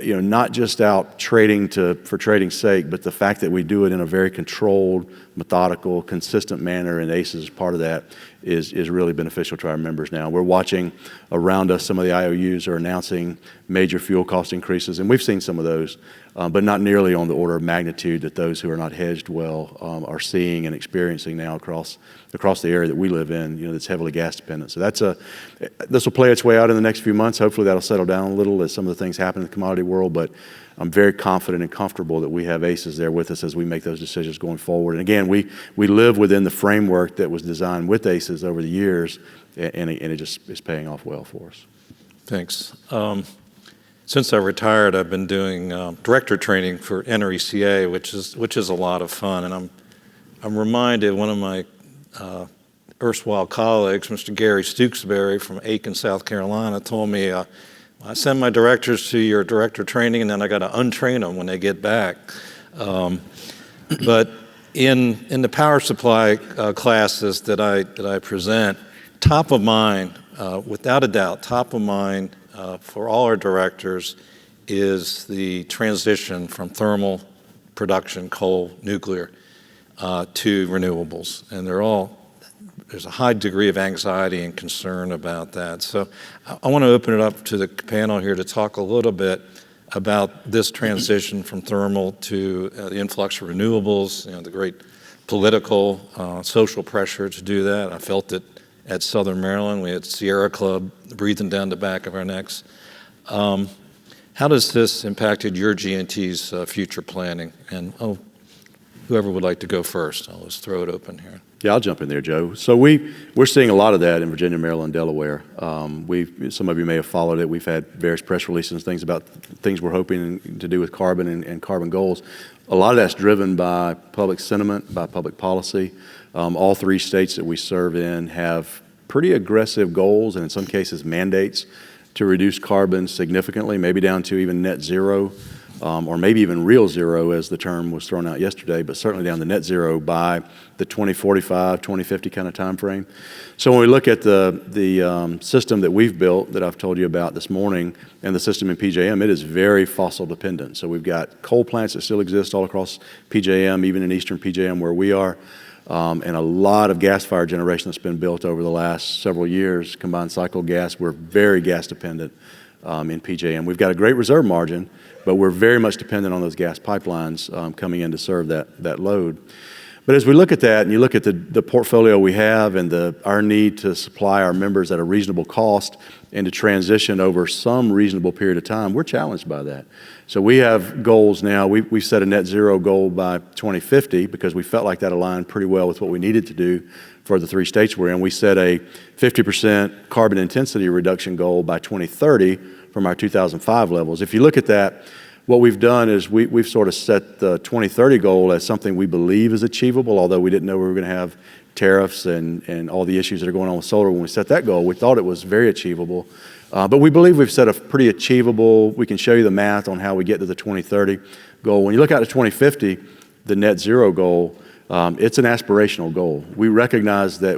not just out trading for trading's sake, but the fact that we do it in a very controlled, methodical, consistent manner, and ACES is part of that, is really beneficial to our members now. We're watching around us, some of the IOUs are announcing major fuel cost increases, and we've seen some of those, but not nearly on the order of magnitude that those who are not hedged well are seeing and experiencing now across the area that we live in, that's heavily gas dependent. So this will play its way out in the next few months. Hopefully that'll settle down a little as some of the things happen in the commodity world, but I'm very confident and comfortable that we have ACES there with us as we make those decisions going forward. And again, we live within the framework that was designed with ACES over the years, and it just is paying off well for us.
Thanks. Since I retired, I've been doing director training for NRECA, which is a lot of fun. And I'm reminded, one of my erstwhile colleagues, Mr. Gary Stooksbury from Aiken, South Carolina, told me, I send my directors to your director training, and then I got to untrain them when they get back. But in the power supply classes that I present, top of mind, without a doubt, top of mind for all our directors is the transition from thermal production, coal, nuclear, to renewables. And there's a high degree of anxiety and concern about that. So I want to open it up to the panel here to talk a little bit about this transition from thermal to the influx of renewables, the great political, social pressure to do that. I felt it at Southern Maryland. We had Sierra Club breathing down the back of our necks. How does this impacted your G&T's future planning? And whoever would like to go first, I'll just throw it open here.
Yeah, I'll jump in there, Joe. So we're seeing a lot of that in Virginia, Maryland, Delaware. Some of you may have followed it. We've had various press releases and things about things we're hoping to do with carbon and carbon goals. A lot of that's driven by public sentiment, by public policy. All three states that we serve in have pretty aggressive goals and in some cases mandates to reduce carbon significantly, maybe down to even net zero. Or maybe even real zero, as the term was thrown out yesterday, but certainly down to net zero by the 2045, 2050 kind of time frame. So when we look at the system that we've built, that I've told you about this morning, and the system in PJM, it is very fossil dependent. So we've got coal plants that still exist all across PJM, even in eastern PJM where we are, and a lot of gas-fired generation that's been built over the last several years, combined cycle gas. We're very gas dependent in PJM. We've got a great reserve margin, but we're very much dependent on those gas pipelines coming in to serve that load. But as we look at that, and you look at the portfolio we have and our need to supply our members at a reasonable cost and to transition over some reasonable period of time, we're challenged by that. So we have goals now. We set a net zero goal by 2050 because we felt like that aligned pretty well with what we needed to do for the three states we're in. We set a 50% carbon intensity reduction goal by 2030 from our 2005 levels. If you look at that, what we've done is we've sort of set the 2030 goal as something we believe is achievable, although we didn't know we were going to have tariffs and all the issues that are going on with solar. When we set that goal, we thought it was very achievable. But we believe we've set a pretty achievable, we can show you the math on how we get to the 2030 goal. When you look out to 2050, the net zero goal, it's an aspirational goal. We recognize that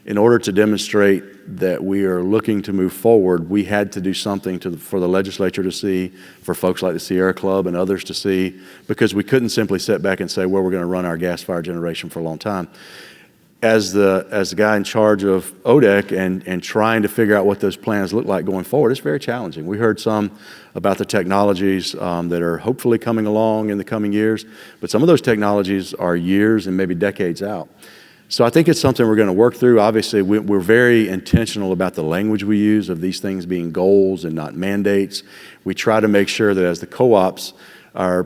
in order to demonstrate that we are looking to move forward, we had to do something for the legislature to see, for folks like the Sierra Club and others to see, because we couldn't simply sit back and say, well, we're going to run our gas-fired generation for a long time. as the guy in charge of ODEC and trying to figure out what those plans look like going forward, it's very challenging. We heard some about the technologies that are hopefully coming along in the coming years, but some of those technologies are years and maybe decades out. So I think it's something we're going to work through. Obviously, we're very intentional about the language we use of these things being goals and not mandates. We try to make sure that as the co-ops, our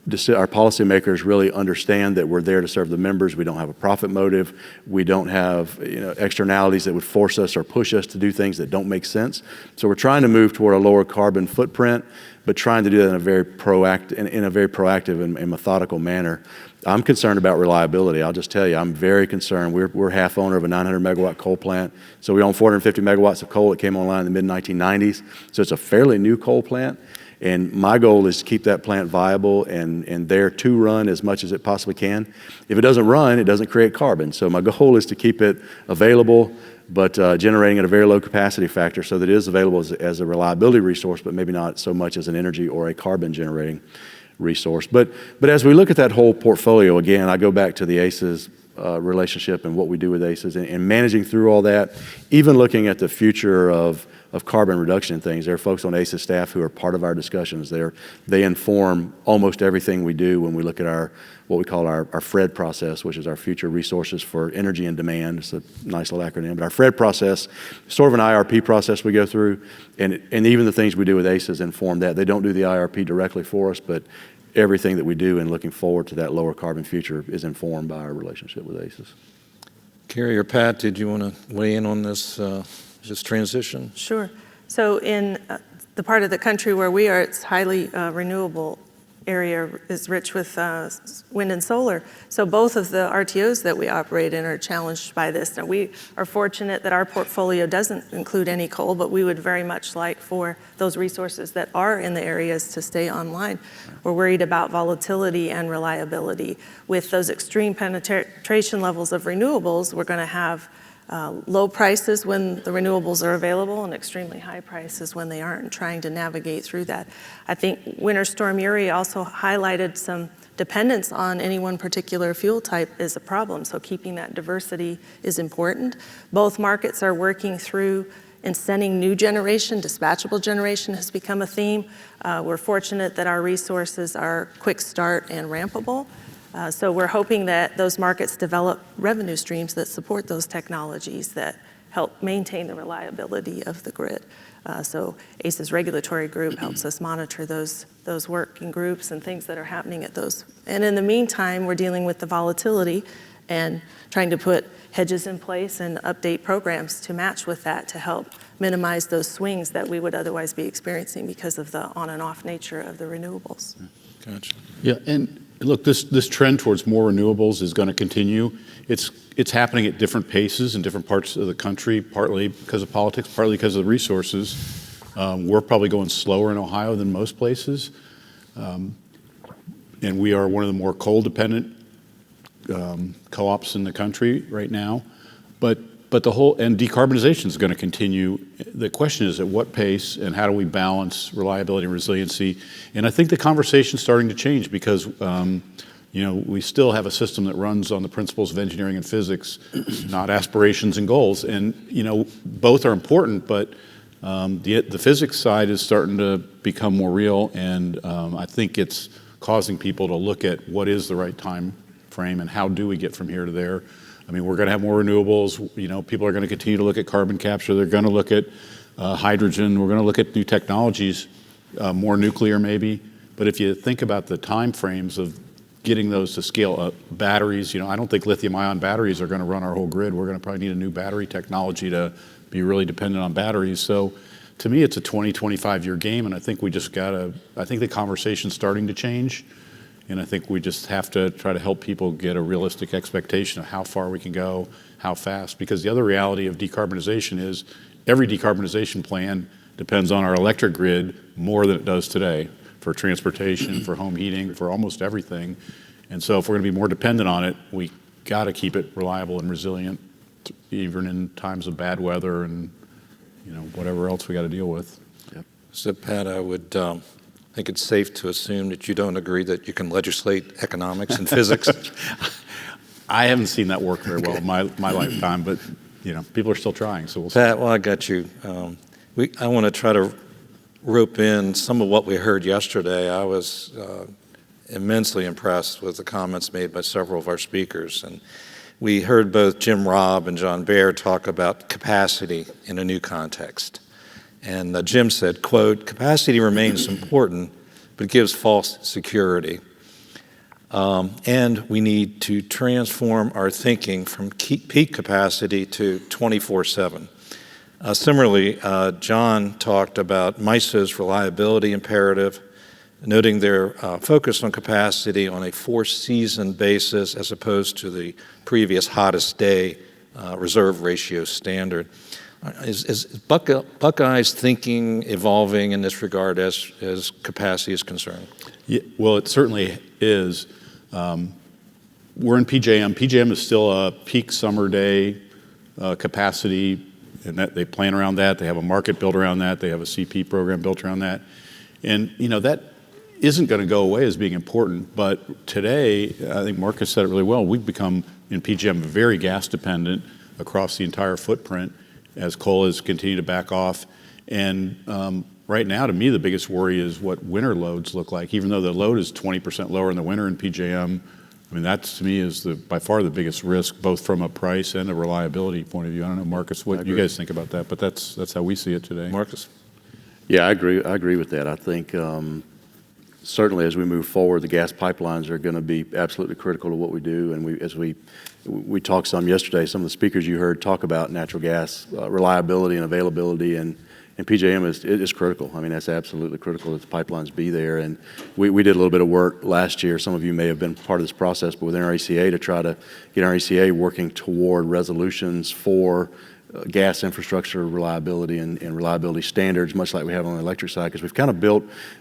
policymakers really understand that we're there to serve the members. We don't have a profit motive. We don't have externalities that would force us or push us to do things that don't make sense. So we're trying to move toward a lower carbon footprint, but trying to do that in a very proactive and methodical manner. I'm concerned about reliability. I'll just tell you, I'm very concerned. We're half owner of a 900 megawatt coal plant. So we own 450 megawatts of coal that came online in the mid-1990s. So it's a fairly new coal plant. And my goal is to keep that plant viable and there to run as much as it possibly can. If it doesn't run, it doesn't create carbon. So my goal is to keep it available, but generating at a very low capacity factor so that it is available as a reliability resource, but maybe not so much as an energy or a carbon generating resource. But as we look at that whole portfolio, again, I go back to the ACES relationship and what we do with ACES and managing through all that, even looking at the future of carbon reduction things. There are folks on ACES staff who are part of our discussions. They inform almost everything we do when we look at what we call our FRED process, which is our future resources for energy and demand. It's a nice little acronym, but our FRED process, sort of an IRP process we go through, and even the things we do with ACES inform that. They don't do the IRP directly for us, but everything that we do in looking forward to that lower carbon future is informed by our relationship with ACES.
Kari or Pat, did you want to weigh in on this transition?
Sure. So in the part of the country where we are, it's highly renewable area, is rich with wind and solar. So both of the RTOs that we operate in are challenged by this. Now, we are fortunate that our portfolio doesn't include any coal, but we would very much like for those resources that are in the areas to stay online. We're worried about volatility and reliability. With those extreme penetration levels of renewables, we're going to have low prices when the renewables are available and extremely high prices when they aren't, and trying to navigate through that. I think Winter Storm Uri also highlighted some dependence on any one particular fuel type is a problem, so keeping that diversity is important. Both markets are working through incenting new generation. Dispatchable generation has become a theme. We're fortunate that our resources are quick start and rampable. So we're hoping that those markets develop revenue streams that support those technologies that help maintain the reliability of the grid. So ACES regulatory group helps us monitor those working groups and things that are happening at those. And in the meantime, we're dealing with the volatility and trying to put hedges in place and update programs to match with that to help minimize those swings that we would otherwise be experiencing because of the on and off nature of the renewables.
Gotcha.
Yeah, and look, this trend towards more renewables is going to continue. It's happening at different paces in different parts of the country, partly because of politics, partly because of the resources. We're probably going slower in Ohio than most places. And we are one of the more coal-dependent co-ops in the country right now. But and decarbonization is going to continue. The question is at what pace and how do we balance reliability and resiliency? And I think the conversation's starting to change because, we still have a system that runs on the principles of engineering and physics, not aspirations and goals. And, both are important, but the physics side is starting to become more real. And I think it's causing people to look at what is the right time frame and how do we get from here to there. I mean, we're going to have more renewables. People are going to continue to look at carbon capture. They're going to look at hydrogen. We're going to look at new technologies, more nuclear maybe. But if you think about the time frames of getting those to scale up, batteries, I don't think lithium-ion batteries are going to run our whole grid. We're going to probably need a new battery technology to be really dependent on batteries. So to me, it's a 20, 25-year game, and I think I think the conversation's starting to change. And I think we just have to try to help people get a realistic expectation of how far we can go, how fast. Because the other reality of decarbonization is every decarbonization plan depends on our electric grid more than it does today for transportation, for home heating, for almost everything. And so if we're going to be more dependent on it, we got to keep it reliable and resilient, even in times of bad weather and whatever else we got to deal with.
Yep. So Pat, I would I think it's safe to assume that you don't agree that you can legislate economics and physics.
I haven't seen that work very well in my lifetime, but people are still trying, so we'll see.
Pat, well, I got you. I want to try to rope in some of what we heard yesterday. I was immensely impressed with the comments made by several of our speakers. And we heard both Jim Robb and John Baer talk about capacity in a new context. And Jim said, quote, "Capacity remains important, but gives false security. And we need to transform our thinking from peak capacity to 24/7. Similarly, John talked about MISO's reliability imperative, noting their focus on capacity on a four-season basis as opposed to the previous hottest day reserve ratio standard. Is Buckeye's thinking evolving in this regard as capacity is concerned?
Yeah, well, it certainly is. We're in PJM. PJM is still a peak summer day capacity, and that they plan around that. They have a market built around that. They have a CP program built around that. And, that isn't going to go away as being important. But today, I think Marcus said it really well, we've become, in PJM, very gas dependent across the entire footprint as coal has continued to back off. And right now, to me, the biggest worry is what winter loads look like. Even though the load is 20% lower in the winter in PJM, I mean, that to me is by far the biggest risk, both from a price and a reliability point of view. I don't know, Marcus, what you guys think about that, but that's how we see it today.
Marcus?
Yeah, I agree with that. I think certainly as we move forward, the gas pipelines are going to be absolutely critical to what we do. And as we talked some yesterday, some of the speakers you heard talk about natural gas reliability and availability, and PJM is critical. I mean, that's absolutely critical that the pipelines be there. And we did a little bit of work last year. Some of you may have been part of this process, but within our ACA to try to get our ACA working toward resolutions for gas infrastructure reliability and reliability standards, much like we have on the electric side, because we've kind of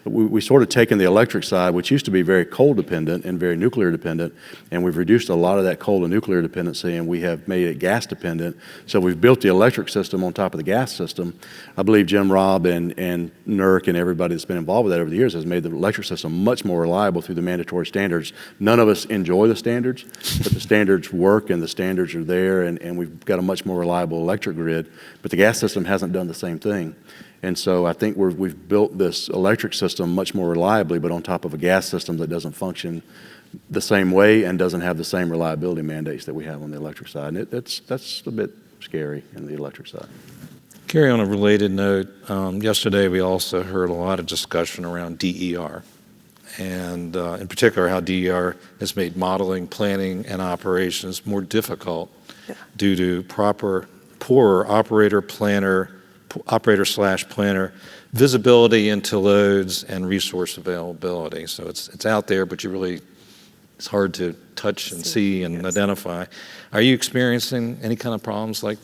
we sort of taken the electric side, which used to be very coal dependent and very nuclear dependent, and we've reduced a lot of that coal and nuclear dependency, and we have made it gas dependent. So we've built the electric system on top of the gas system. I believe Jim Robb and NERC and everybody that's been involved with that over the years has made the electric system much more reliable through the mandatory standards. None of us enjoy the standards, but the standards work and the standards are there, and we've got a much more reliable electric grid, but the gas system hasn't done the same thing. And so I think we've built this electric system much more reliably, but on top of a gas system that doesn't function the same way and doesn't have the same reliability mandates that we have on the electric side. And that's a bit scary in the electric side.
Kari, on a related note, yesterday we also heard a lot of discussion around DER, and in particular how DER has made modeling, planning, and operations more difficult due to poorer operator/planner visibility into loads and resource availability. So it's out there, but it's hard to touch and see and identify. Are you experiencing any kind of problems like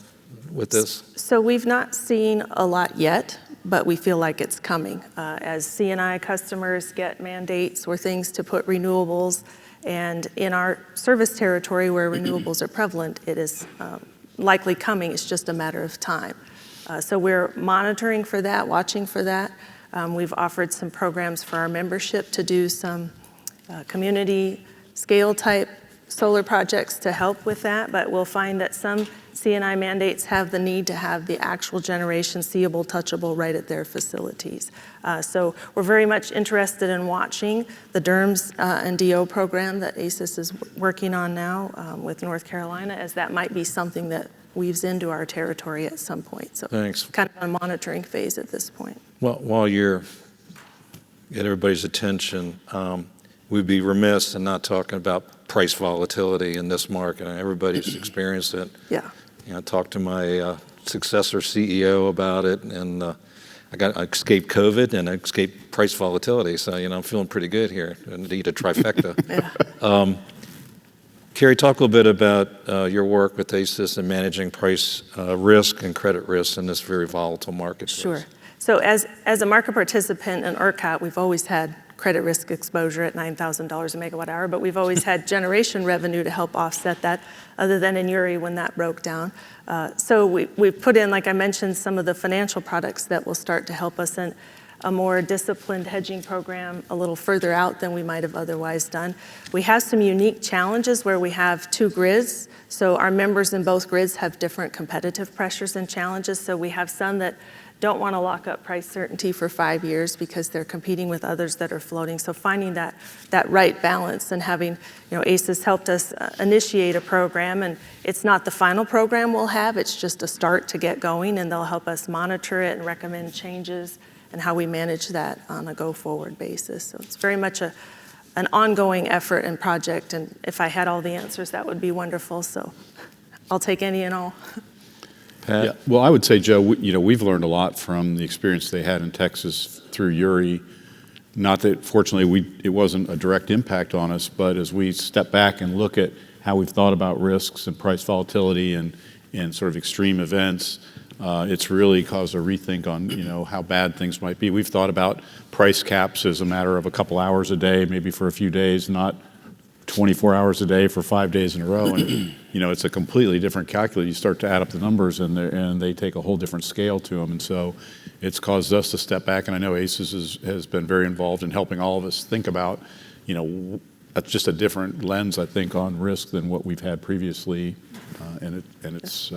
with this?
So we've not seen a lot yet, but we feel like it's coming. As C&I customers get mandates or things to put renewables, and in our service territory where renewables are prevalent, it is likely coming. It's just a matter of time. So we're monitoring for that, watching for that. We've offered some programs for our membership to do some community scale type solar projects to help with that, but we'll find that some C&I mandates have the need to have the actual generation seeable, touchable right at their facilities. So we're very much interested in watching the DERMS and DO program that ACES is working on now with North Carolina, as that might be something that weaves into our territory at some point. So
thanks.
Kind of a monitoring phase at this point.
Well, while you're get everybody's attention, we'd be remiss in not talking about price volatility in this market. Everybody's experienced it.
Yeah.
I talked to my successor CEO about it, and I escaped COVID and I escaped price volatility. So, I'm feeling pretty good here. I need a trifecta.
Yeah.
Kari, talk a little bit about your work with ACES and managing price risk and credit risk in this very volatile market.
Sure. So as a market participant in ERCOT, we've always had credit risk exposure at $9,000 a megawatt hour, but we've always had generation revenue to help offset that, other than in Uri when that broke down. So we've put in, like I mentioned, some of the financial products that will start to help us. And a more disciplined hedging program a little further out than we might have otherwise done. We have some unique challenges where we have two grids, so our members in both grids have different competitive pressures and challenges. So we have some that don't want to lock up price certainty for 5 years because they're competing with others that are floating. So finding that right balance and having, ACES helped us initiate a program, and it's not the final program we'll have, it's just a start to get going, and they'll help us monitor it and recommend changes and how we manage that on a go-forward basis. So it's very much an ongoing effort and project, and if I had all the answers, that would be wonderful. So I'll take any and all.
Pat?
Yeah, well, I would say, Joe, we've learned a lot from the experience they had in Texas through Uri. Not that, fortunately, it wasn't a direct impact on us, but as we step back and look at how we've thought about risks and price volatility and sort of extreme events, it's really caused a rethink on, how bad things might be. We've thought about price caps as a matter of a couple hours a day, maybe for a few days, not 24 hours a day for 5 days in a row. And, it's a completely different calculus. You start to add up the numbers and they take a whole different scale to them. And so it's caused us to step back. And I know ACES has been very involved in helping all of us think about, just a different lens, I think, on risk than what we've had previously. And it's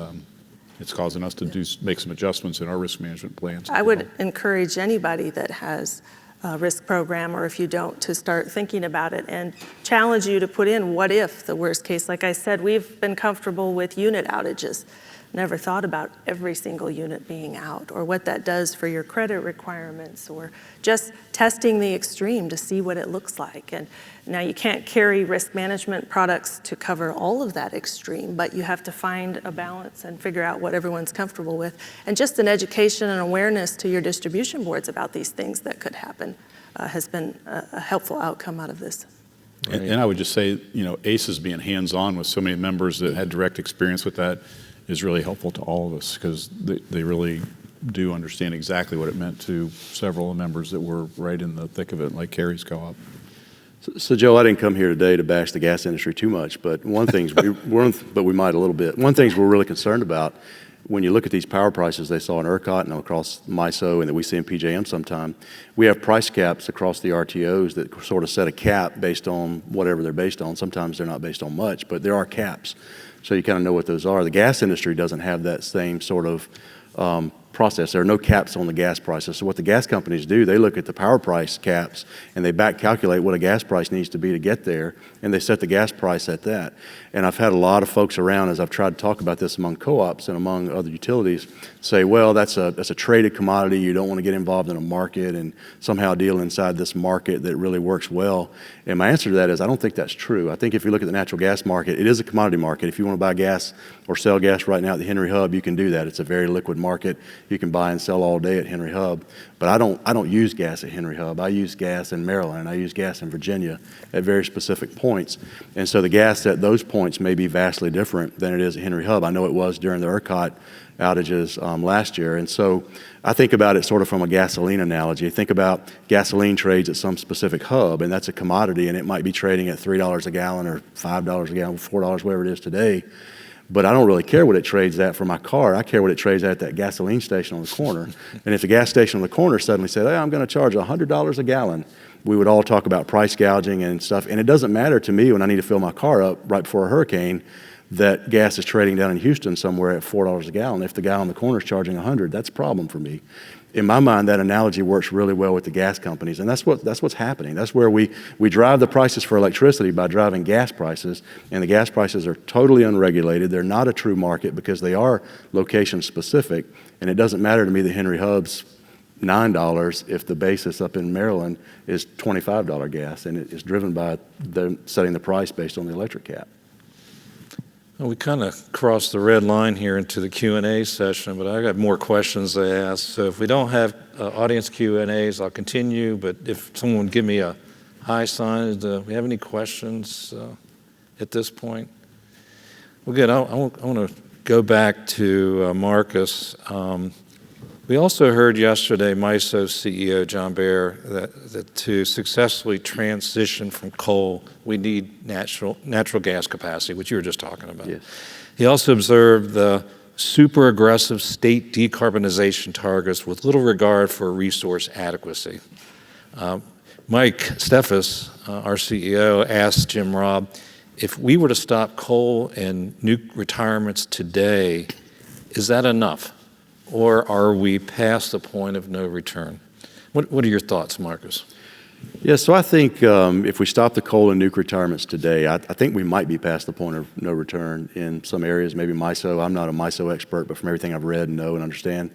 causing us to make some adjustments in our risk management plans.
I would encourage anybody that has a risk program, or if you don't, to start thinking about it and challenge you to put in what if the worst case. Like I said, we've been comfortable with unit outages. Never thought about every single unit being out or what that does for your credit requirements, or just testing the extreme to see what it looks like. And now you can't carry risk management products to cover all of that extreme, but you have to find a balance and figure out what everyone's comfortable with. And just an education and awareness to your distribution boards about these things that could happen has been a helpful outcome out of this.
And I would just say, ACES being hands-on with so many members that had direct experience with that is really helpful to all of us, because they really do understand exactly what it meant to several members that were right in the thick of it, like Kari's co-op.
So Joe, I didn't come here today to bash the gas industry too much, but we might a little bit. One thing we're really concerned about, when you look at these power prices they saw in ERCOT and across MISO and that we see in PJM sometime, we have price caps across the RTOs that sort of set a cap based on whatever they're based on. Sometimes they're not based on much, but there are caps. So you kind of know what those are. The gas industry doesn't have that same sort of process. There are no caps on the gas prices. So what the gas companies do, they look at the power price caps and they back calculate what a gas price needs to be to get there, and they set the gas price at that. And I've had a lot of folks around, as I've tried to talk about this among co-ops and among other utilities, say, well, that's a traded commodity. You don't want to get involved in a market and somehow deal inside this market that really works well. And my answer to that is I don't think that's true. I think if you look at the natural gas market, it is a commodity market. If you want to buy gas or sell gas right now at the Henry Hub, you can do that. It's a very liquid market. You can buy and sell all day at Henry Hub. But I don't use gas at Henry Hub. I use gas in Maryland. I use gas in Virginia at very specific points. And so the gas at those points may be vastly different than it is at Henry Hub. I know it was during the ERCOT outages last year. And so I think about it sort of from a gasoline analogy. Think about gasoline trades at some specific hub, and that's a commodity, and it might be trading at $3 a gallon or $5 a gallon, $4, whatever it is today. But I don't really care what it trades at for my car. I care what it trades at that gasoline station on the corner. And if the gas station on the corner suddenly said, hey, I'm going to charge $100 a gallon, we would all talk about price gouging and stuff. And it doesn't matter to me when I need to fill my car up right before a hurricane that gas is trading down in Houston somewhere at $4 a gallon. If the guy on the corner is charging $100, that's a problem for me. In my mind, that analogy works really well with the gas companies, and that's what's happening. That's where we drive the prices for electricity by driving gas prices, and the gas prices are totally unregulated. They're not a true market because they are location specific, and it doesn't matter to me that Henry Hub's $9 if the basis up in Maryland is $25 gas, and it is driven by them setting the price based on the electric cap.
Well, we kind of crossed the red line here into the Q&A session, but I got more questions to ask. So if we don't have audience Q&As, I'll continue. But if someone would give me a high sign, do we have any questions at this point? Well, good. I want to go back to Marcus. We also heard yesterday MISO CEO John Baer that to successfully transition from coal, we need natural gas capacity, which you were just talking about.
Yes.
He also observed the super aggressive state decarbonization targets with little regard for resource adequacy. Mike Steffes, our CEO, asked Jim Robb, if we were to stop coal and nuke retirements today, is that enough? Or are we past the point of no return? What are your thoughts, Marcus?
Yeah, so I think if we stop the coal and nuke retirements today, I think we might be past the point of no return in some areas, maybe MISO. I'm not a MISO expert, but from everything I've read and know and understand,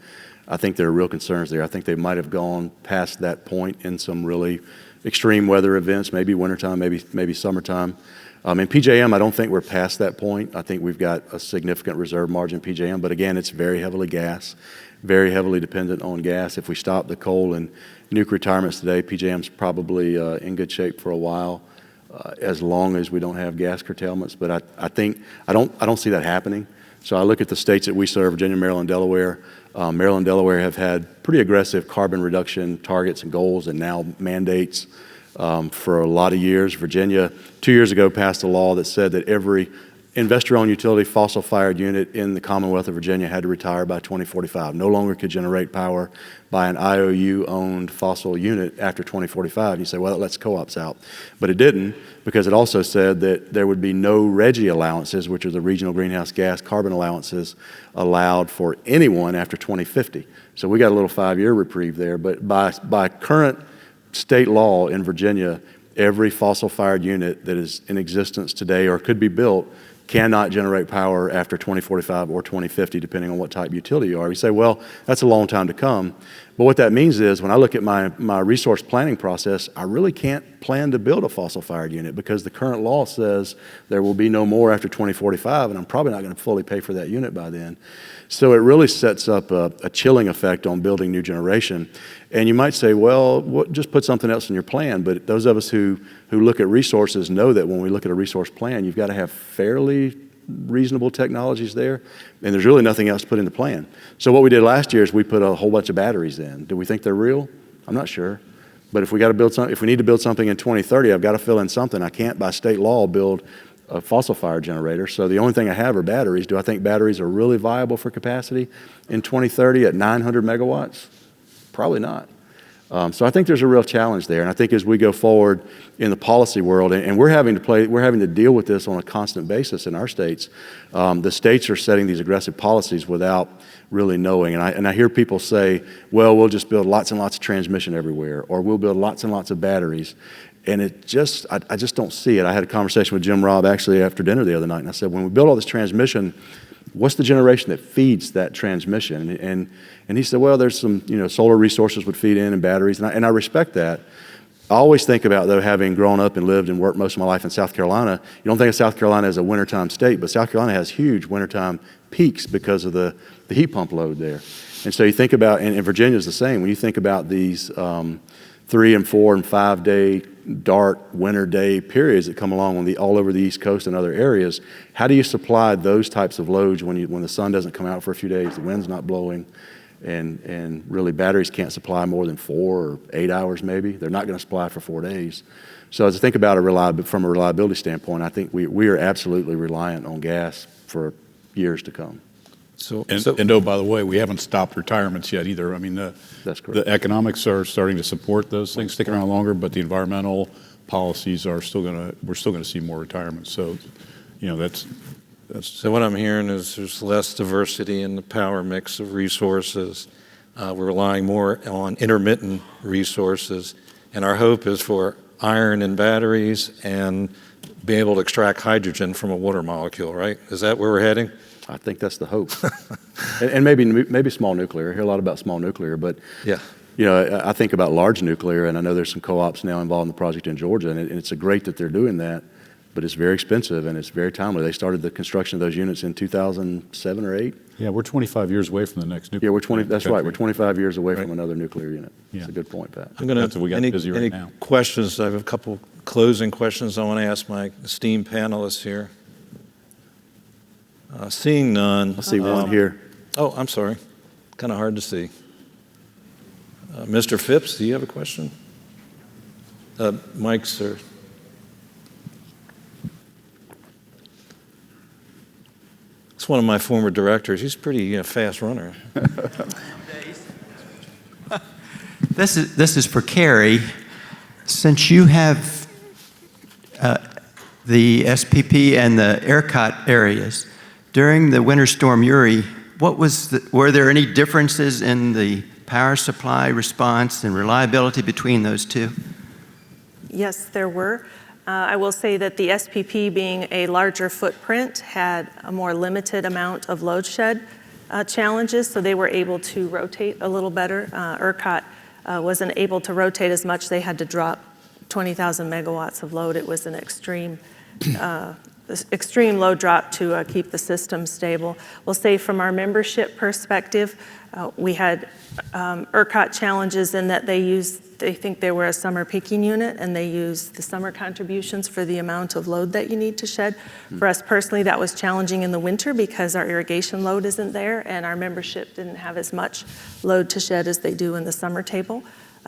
I think there are real concerns there. I think they might have gone past that point in some really extreme weather events, maybe wintertime, maybe summertime. In PJM, I don't think we're past that point. I think we've got a significant reserve margin in PJM, but again, it's very heavily gas, very heavily dependent on gas. If we stop the coal and nuke retirements today, PJM's probably in good shape for a while, as long as we don't have gas curtailments. But I don't see that happening. So I look at the states that we serve, Virginia, Maryland, Delaware. Maryland, Delaware have had pretty aggressive carbon reduction targets and goals and now mandates for a lot of years. Virginia, 2 years ago, passed a law that said that every investor-owned utility fossil-fired unit in the Commonwealth of Virginia had to retire by 2045. No longer could generate power by an IOU-owned fossil unit after 2045. And you say, well, that lets co-ops out. But it didn't, because it also said that there would be no RGGI allowances, which are the regional greenhouse gas carbon allowances, allowed for anyone after 2050. So we got a little 5-year reprieve there. But by current state law in Virginia, every fossil-fired unit that is in existence today or could be built cannot generate power after 2045 or 2050, depending on what type of utility you are. You say, well, that's a long time to come. But what that means is when I look at my resource planning process, I really can't plan to build a fossil-fired unit because the current law says there will be no more after 2045, and I'm probably not going to fully pay for that unit by then. So it really sets up a chilling effect on building new generation. And you might say, well, just put something else in your plan. But those of us who look at resources know that when we look at a resource plan, you've got to have fairly reasonable technologies there, and there's really nothing else to put in the plan. So what we did last year is we put a whole bunch of batteries in. Do we think they're real? I'm not sure. But if we need to build something in 2030, I've got to fill in something. I can't, by state law, build a fossil-fired generator. So the only thing I have are batteries. Do I think batteries are really viable for capacity in 2030 at 900 megawatts? Probably not. So I think there's a real challenge there. And I think as we go forward in the policy world, and we're having to deal with this on a constant basis in our states. The states are setting these aggressive policies without really knowing. And I hear people say, well, we'll just build lots and lots of transmission everywhere, or we'll build lots and lots of batteries. And I just don't see it. I had a conversation with Jim Robb actually after dinner the other night, and I said, when we build all this transmission, what's the generation that feeds that transmission? And he said, well, there's some, solar resources would feed in and batteries, and I respect that. I always think about, though, having grown up and lived and worked most of my life in South Carolina, you don't think of South Carolina as a wintertime state, but South Carolina has huge wintertime peaks because of the heat pump load there. And so you think about, and Virginia is the same, when you think about these 3 and 4 and 5 day dark winter day periods that come along all over the East Coast and other areas, how do you supply those types of loads when the sun doesn't come out for a few days, the wind's not blowing, and really batteries can't supply more than 4 or 8 hours maybe? They're not going to supply for 4 days. So as I think about from a reliability standpoint, I think we are absolutely reliant on gas for years to come.
And oh, by the way, we haven't stopped retirements yet either. I mean,
That's correct.
The economics are starting to support those things sticking around longer, but the environmental policies are we're still gonna see more retirements. So, that's.
So what I'm hearing is there's less diversity in the power mix of resources. We're relying more on intermittent resources, and our hope is for iron in batteries and being able to extract hydrogen from a water molecule, right? Is that where we're heading?
I think that's the hope. and maybe small nuclear. I hear a lot about small nuclear, but
yeah.
I think about large nuclear, and I know there's some co-ops now involved in the project in Georgia, and it's great that they're doing that, but it's very expensive and it's very timely. They started the construction of those units in 2007 or 8.
Yeah, we're 25 years away from the next nuclear.
Yeah, that's right. We're 25 years away from another nuclear unit. Yeah. That's a good point, Pat.
I'm going to any questions? I have a couple closing questions I want to ask my esteemed panelists here. Seeing none.
I see one here.
Oh, I'm sorry. Kind of hard to see. Mr. Phipps, do you have a question? Mike, sir. It's one of my former directors. He's a pretty fast runner.
This is for Kari. Since you have the SPP and the ERCOT areas, during the Winter Storm Uri, were there any differences in the power supply response and reliability between those two?
Yes, there were. I will say that the SPP, being a larger footprint, had a more limited amount of load shed challenges, so they were able to rotate a little better. ERCOT wasn't able to rotate as much. They had to drop 20,000 megawatts of load. It was an extreme load drop to keep the system stable. We'll say from our membership perspective, we had ERCOT challenges in that they think they were a summer peaking unit, and they use the summer contributions for the amount of load that you need to shed. For us personally, that was challenging in the winter because our irrigation load isn't there, and our membership didn't have as much load to shed as they do in the summer table.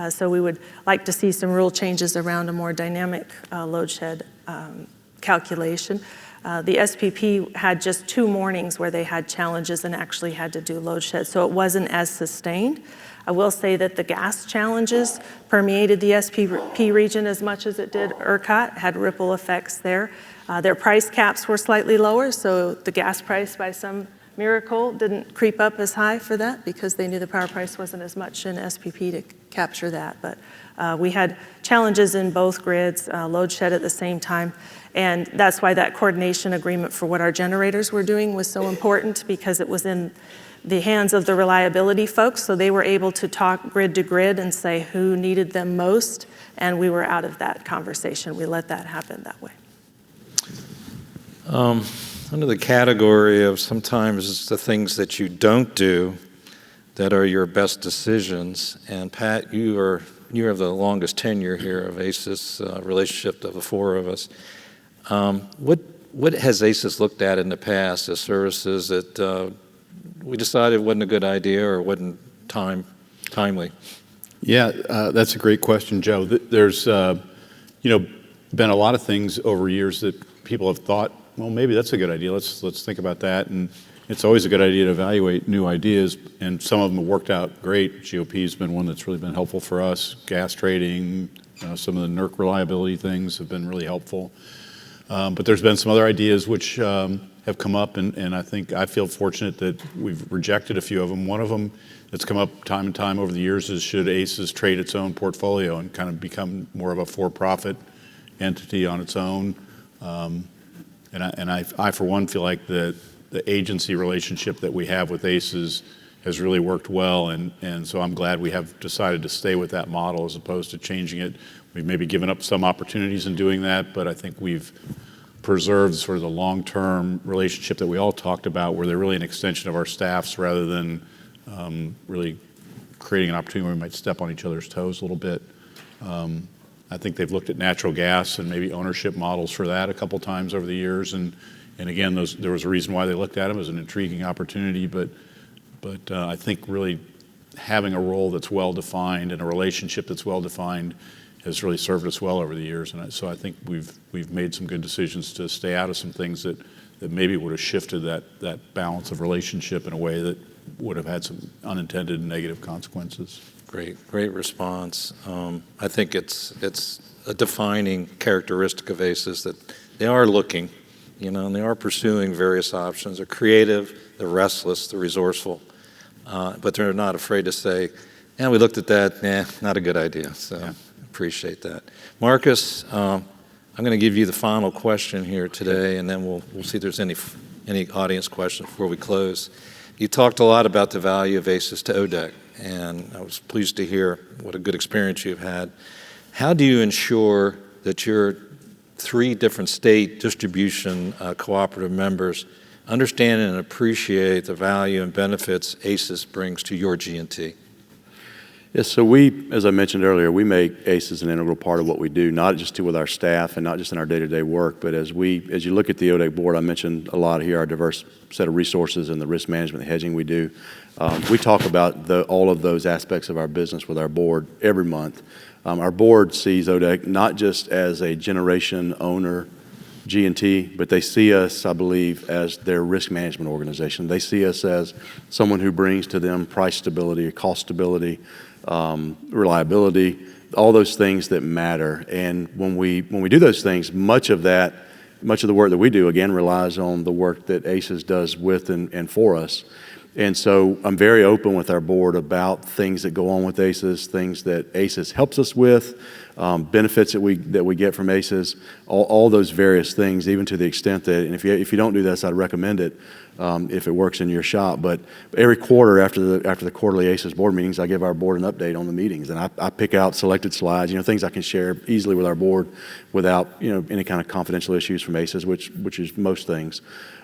So we would like to see some rule changes around a more dynamic load shed calculation. The SPP had just 2 mornings where they had challenges and actually had to do load shed, so it wasn't as sustained. I will say that the gas challenges permeated the SPP region as much as it did ERCOT, had ripple effects there. Their price caps were slightly lower, so the gas price by some miracle didn't creep up as high for that because they knew the power price wasn't as much in SPP to capture that. But we had challenges in both grids, load shed at the same time, and that's why that coordination agreement for what our generators were doing was so important, because it was in the hands of the reliability folks, so they were able to talk grid to grid and say who needed them most, and we were out of that conversation. We let that happen that way.
Under the category of sometimes the things that you don't do that are your best decisions, and Pat, you have the longest tenure here of ACES relationship of the 4 of us. What has ACES looked at in the past as services that we decided wasn't a good idea or wasn't timely?
Yeah, that's a great question, Joe. There's been a lot of things over years that people have thought, well, maybe that's a good idea. Let's think about that. And it's always a good idea to evaluate new ideas, and some of them have worked out great. GOP has been one that's really been helpful for us. Gas trading, some of the NERC reliability things have been really helpful. But there's been some other ideas which have come up, and I feel fortunate that we've rejected a few of them. One of them that's come up time and time over the years is, should ACES trade its own portfolio and kind of become more of a for-profit entity on its own? And I for one feel like the agency relationship that we have with ACES has really worked well, and so I'm glad we have decided to stay with that model as opposed to changing it. We've maybe given up some opportunities in doing that, but I think we've preserved sort of the long-term relationship that we all talked about, where they're really an extension of our staffs rather than really creating an opportunity where we might step on each other's toes a little bit. I think they've looked at natural gas and maybe ownership models for that a couple times over the years, and again, there was a reason why they looked at them as an intriguing opportunity, but I think really having a role that's well-defined and a relationship that's well-defined has really served us well over the years, and so I think we've made some good decisions to stay out of some things that maybe would have shifted that balance of relationship in a way that would have had some unintended negative consequences.
Great response. I think it's a defining characteristic of ACES that they are looking, and they are pursuing various options. They're creative, they're restless, they're resourceful, but they're not afraid to say, "Yeah, we looked at that. Not a good idea." So yeah. Appreciate that, Marcus. I'm going to give you the final question here today, and then we'll see if there's any audience questions before we close. You talked a lot about the value of ACES to ODEC, and I was pleased to hear what a good experience you've had. How do you ensure that your 3 different state distribution cooperative members understand and appreciate the value and benefits ACES brings to your G&T?
Yes, so we, as I mentioned earlier, we make ACES an integral part of what we do, not just with our staff and not just in our day-to-day work, but as you look at the ODEC board, I mentioned a lot here, our diverse set of resources and the risk management and hedging we do. We talk about all of those aspects of our business with our board every month. Our board sees ODEC not just as a generation owner G&T, but they see us, I believe, as their risk management organization. They see us as someone who brings to them price stability, cost stability, reliability, all those things that matter. And when we do those things, much of the work that we do, again, relies on the work that ACES does with and for us. And so I'm very open with our board about things that go on with ACES, things that ACES helps us with, benefits that we get from ACES, all those various things, even to the extent that, and if you don't do this, I'd recommend it if it works in your shop. But every quarter after the quarterly ACES board meetings, I give our board an update on the meetings, and I pick out selected slides, things I can share easily with our board without any kind of confidential issues from ACES, which is most things.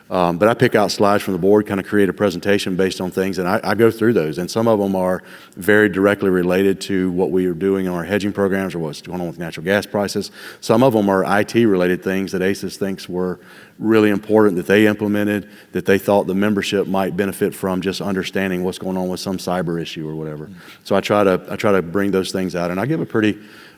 But I pick out slides from the board, kind of create a presentation based on things, and I go through those. And some of them are very directly related to what we are doing on our hedging programs or what's going on with natural gas prices. Some of them are IT-related things that ACES thinks were really important that they implemented, that they thought the membership might benefit from just understanding what's going on with some cyber issue or whatever. So I try to bring those things out, and I give a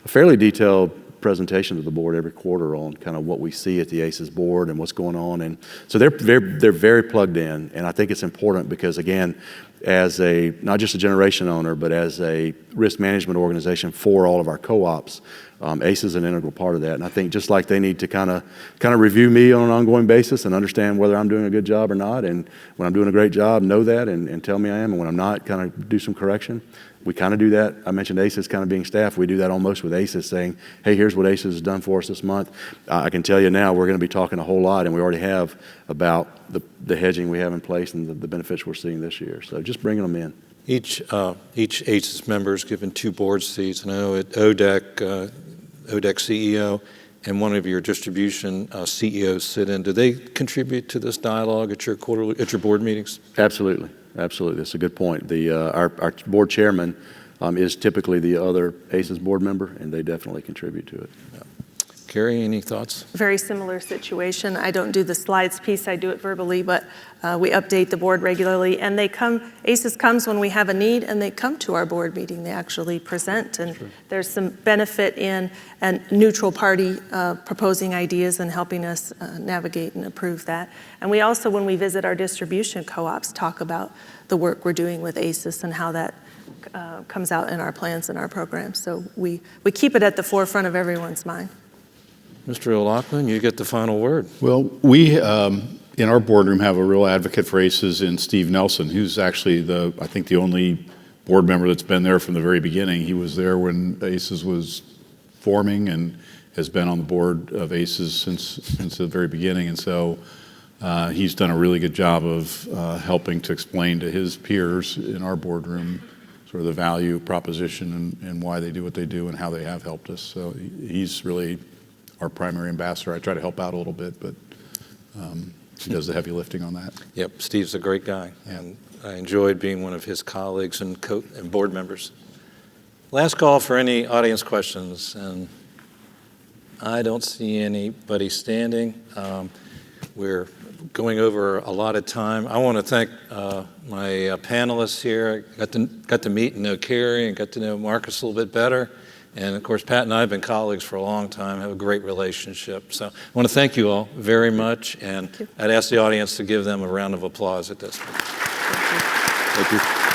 fairly detailed presentation to the board every quarter on kind of what we see at the ACES board and what's going on. And so they're very plugged in, and I think it's important because, again, as not just a generation owner, but as a risk management organization for all of our co-ops, ACES is an integral part of that. And I think just like they need to kind of review me on an ongoing basis and understand whether I'm doing a good job or not, and when I'm doing a great job, know that and tell me I am, and when I'm not, kind of do some correction. We kind of do that. I mentioned ACES kind of being staff. We do that almost with ACES, saying, hey, here's what ACES has done for us this month. I can tell you now we're going to be talking a whole lot, and we already have, about the hedging we have in place and the benefits we're seeing this year. So just bringing them in.
Each ACES member is given 2 board seats. And I know at ODEC CEO and one of your distribution CEOs sit in. Do they contribute to this dialogue at your board meetings?
Absolutely. Absolutely. That's a good point. Our board chairman is typically the other ACES board member, and they definitely contribute to it.
Yeah. Kari, any thoughts?
Very similar situation. I don't do the slides piece, I do it verbally, but we update the board regularly, and ACES comes when we have a need, and they come to our board meeting. They actually present, and sure. There's some benefit in a neutral party proposing ideas and helping us navigate and approve that. And we also, when we visit our distribution co-ops, talk about the work we're doing with ACES and how that comes out in our plans and our programs. So we keep it at the forefront of everyone's mind.
Mr. O'Loughlin, you get the final word.
Well, we in our boardroom have a real advocate for ACES in Steve Nelson, who's actually I think the only board member that's been there from the very beginning. He was there when ACES was forming and has been on the board of ACES since the very beginning. And so he's done a really good job of helping to explain to his peers in our boardroom sort of the value proposition and why they do what they do and how they have helped us. So he's really our primary ambassador. I try to help out a little bit, but he does the heavy lifting on that.
Yep, Steve's a great guy, and I enjoyed being one of his colleagues and board members. Last call for any audience questions, and I don't see anybody standing. We're going over a lot of time. I want to thank my panelists here. I got to meet and know Kari and got to know Marcus a little bit better. And of course, Pat and I have been colleagues for a long time, have a great relationship. So I want to thank you all very much, and I'd ask the audience to give them a round of applause at this point.
Thank you.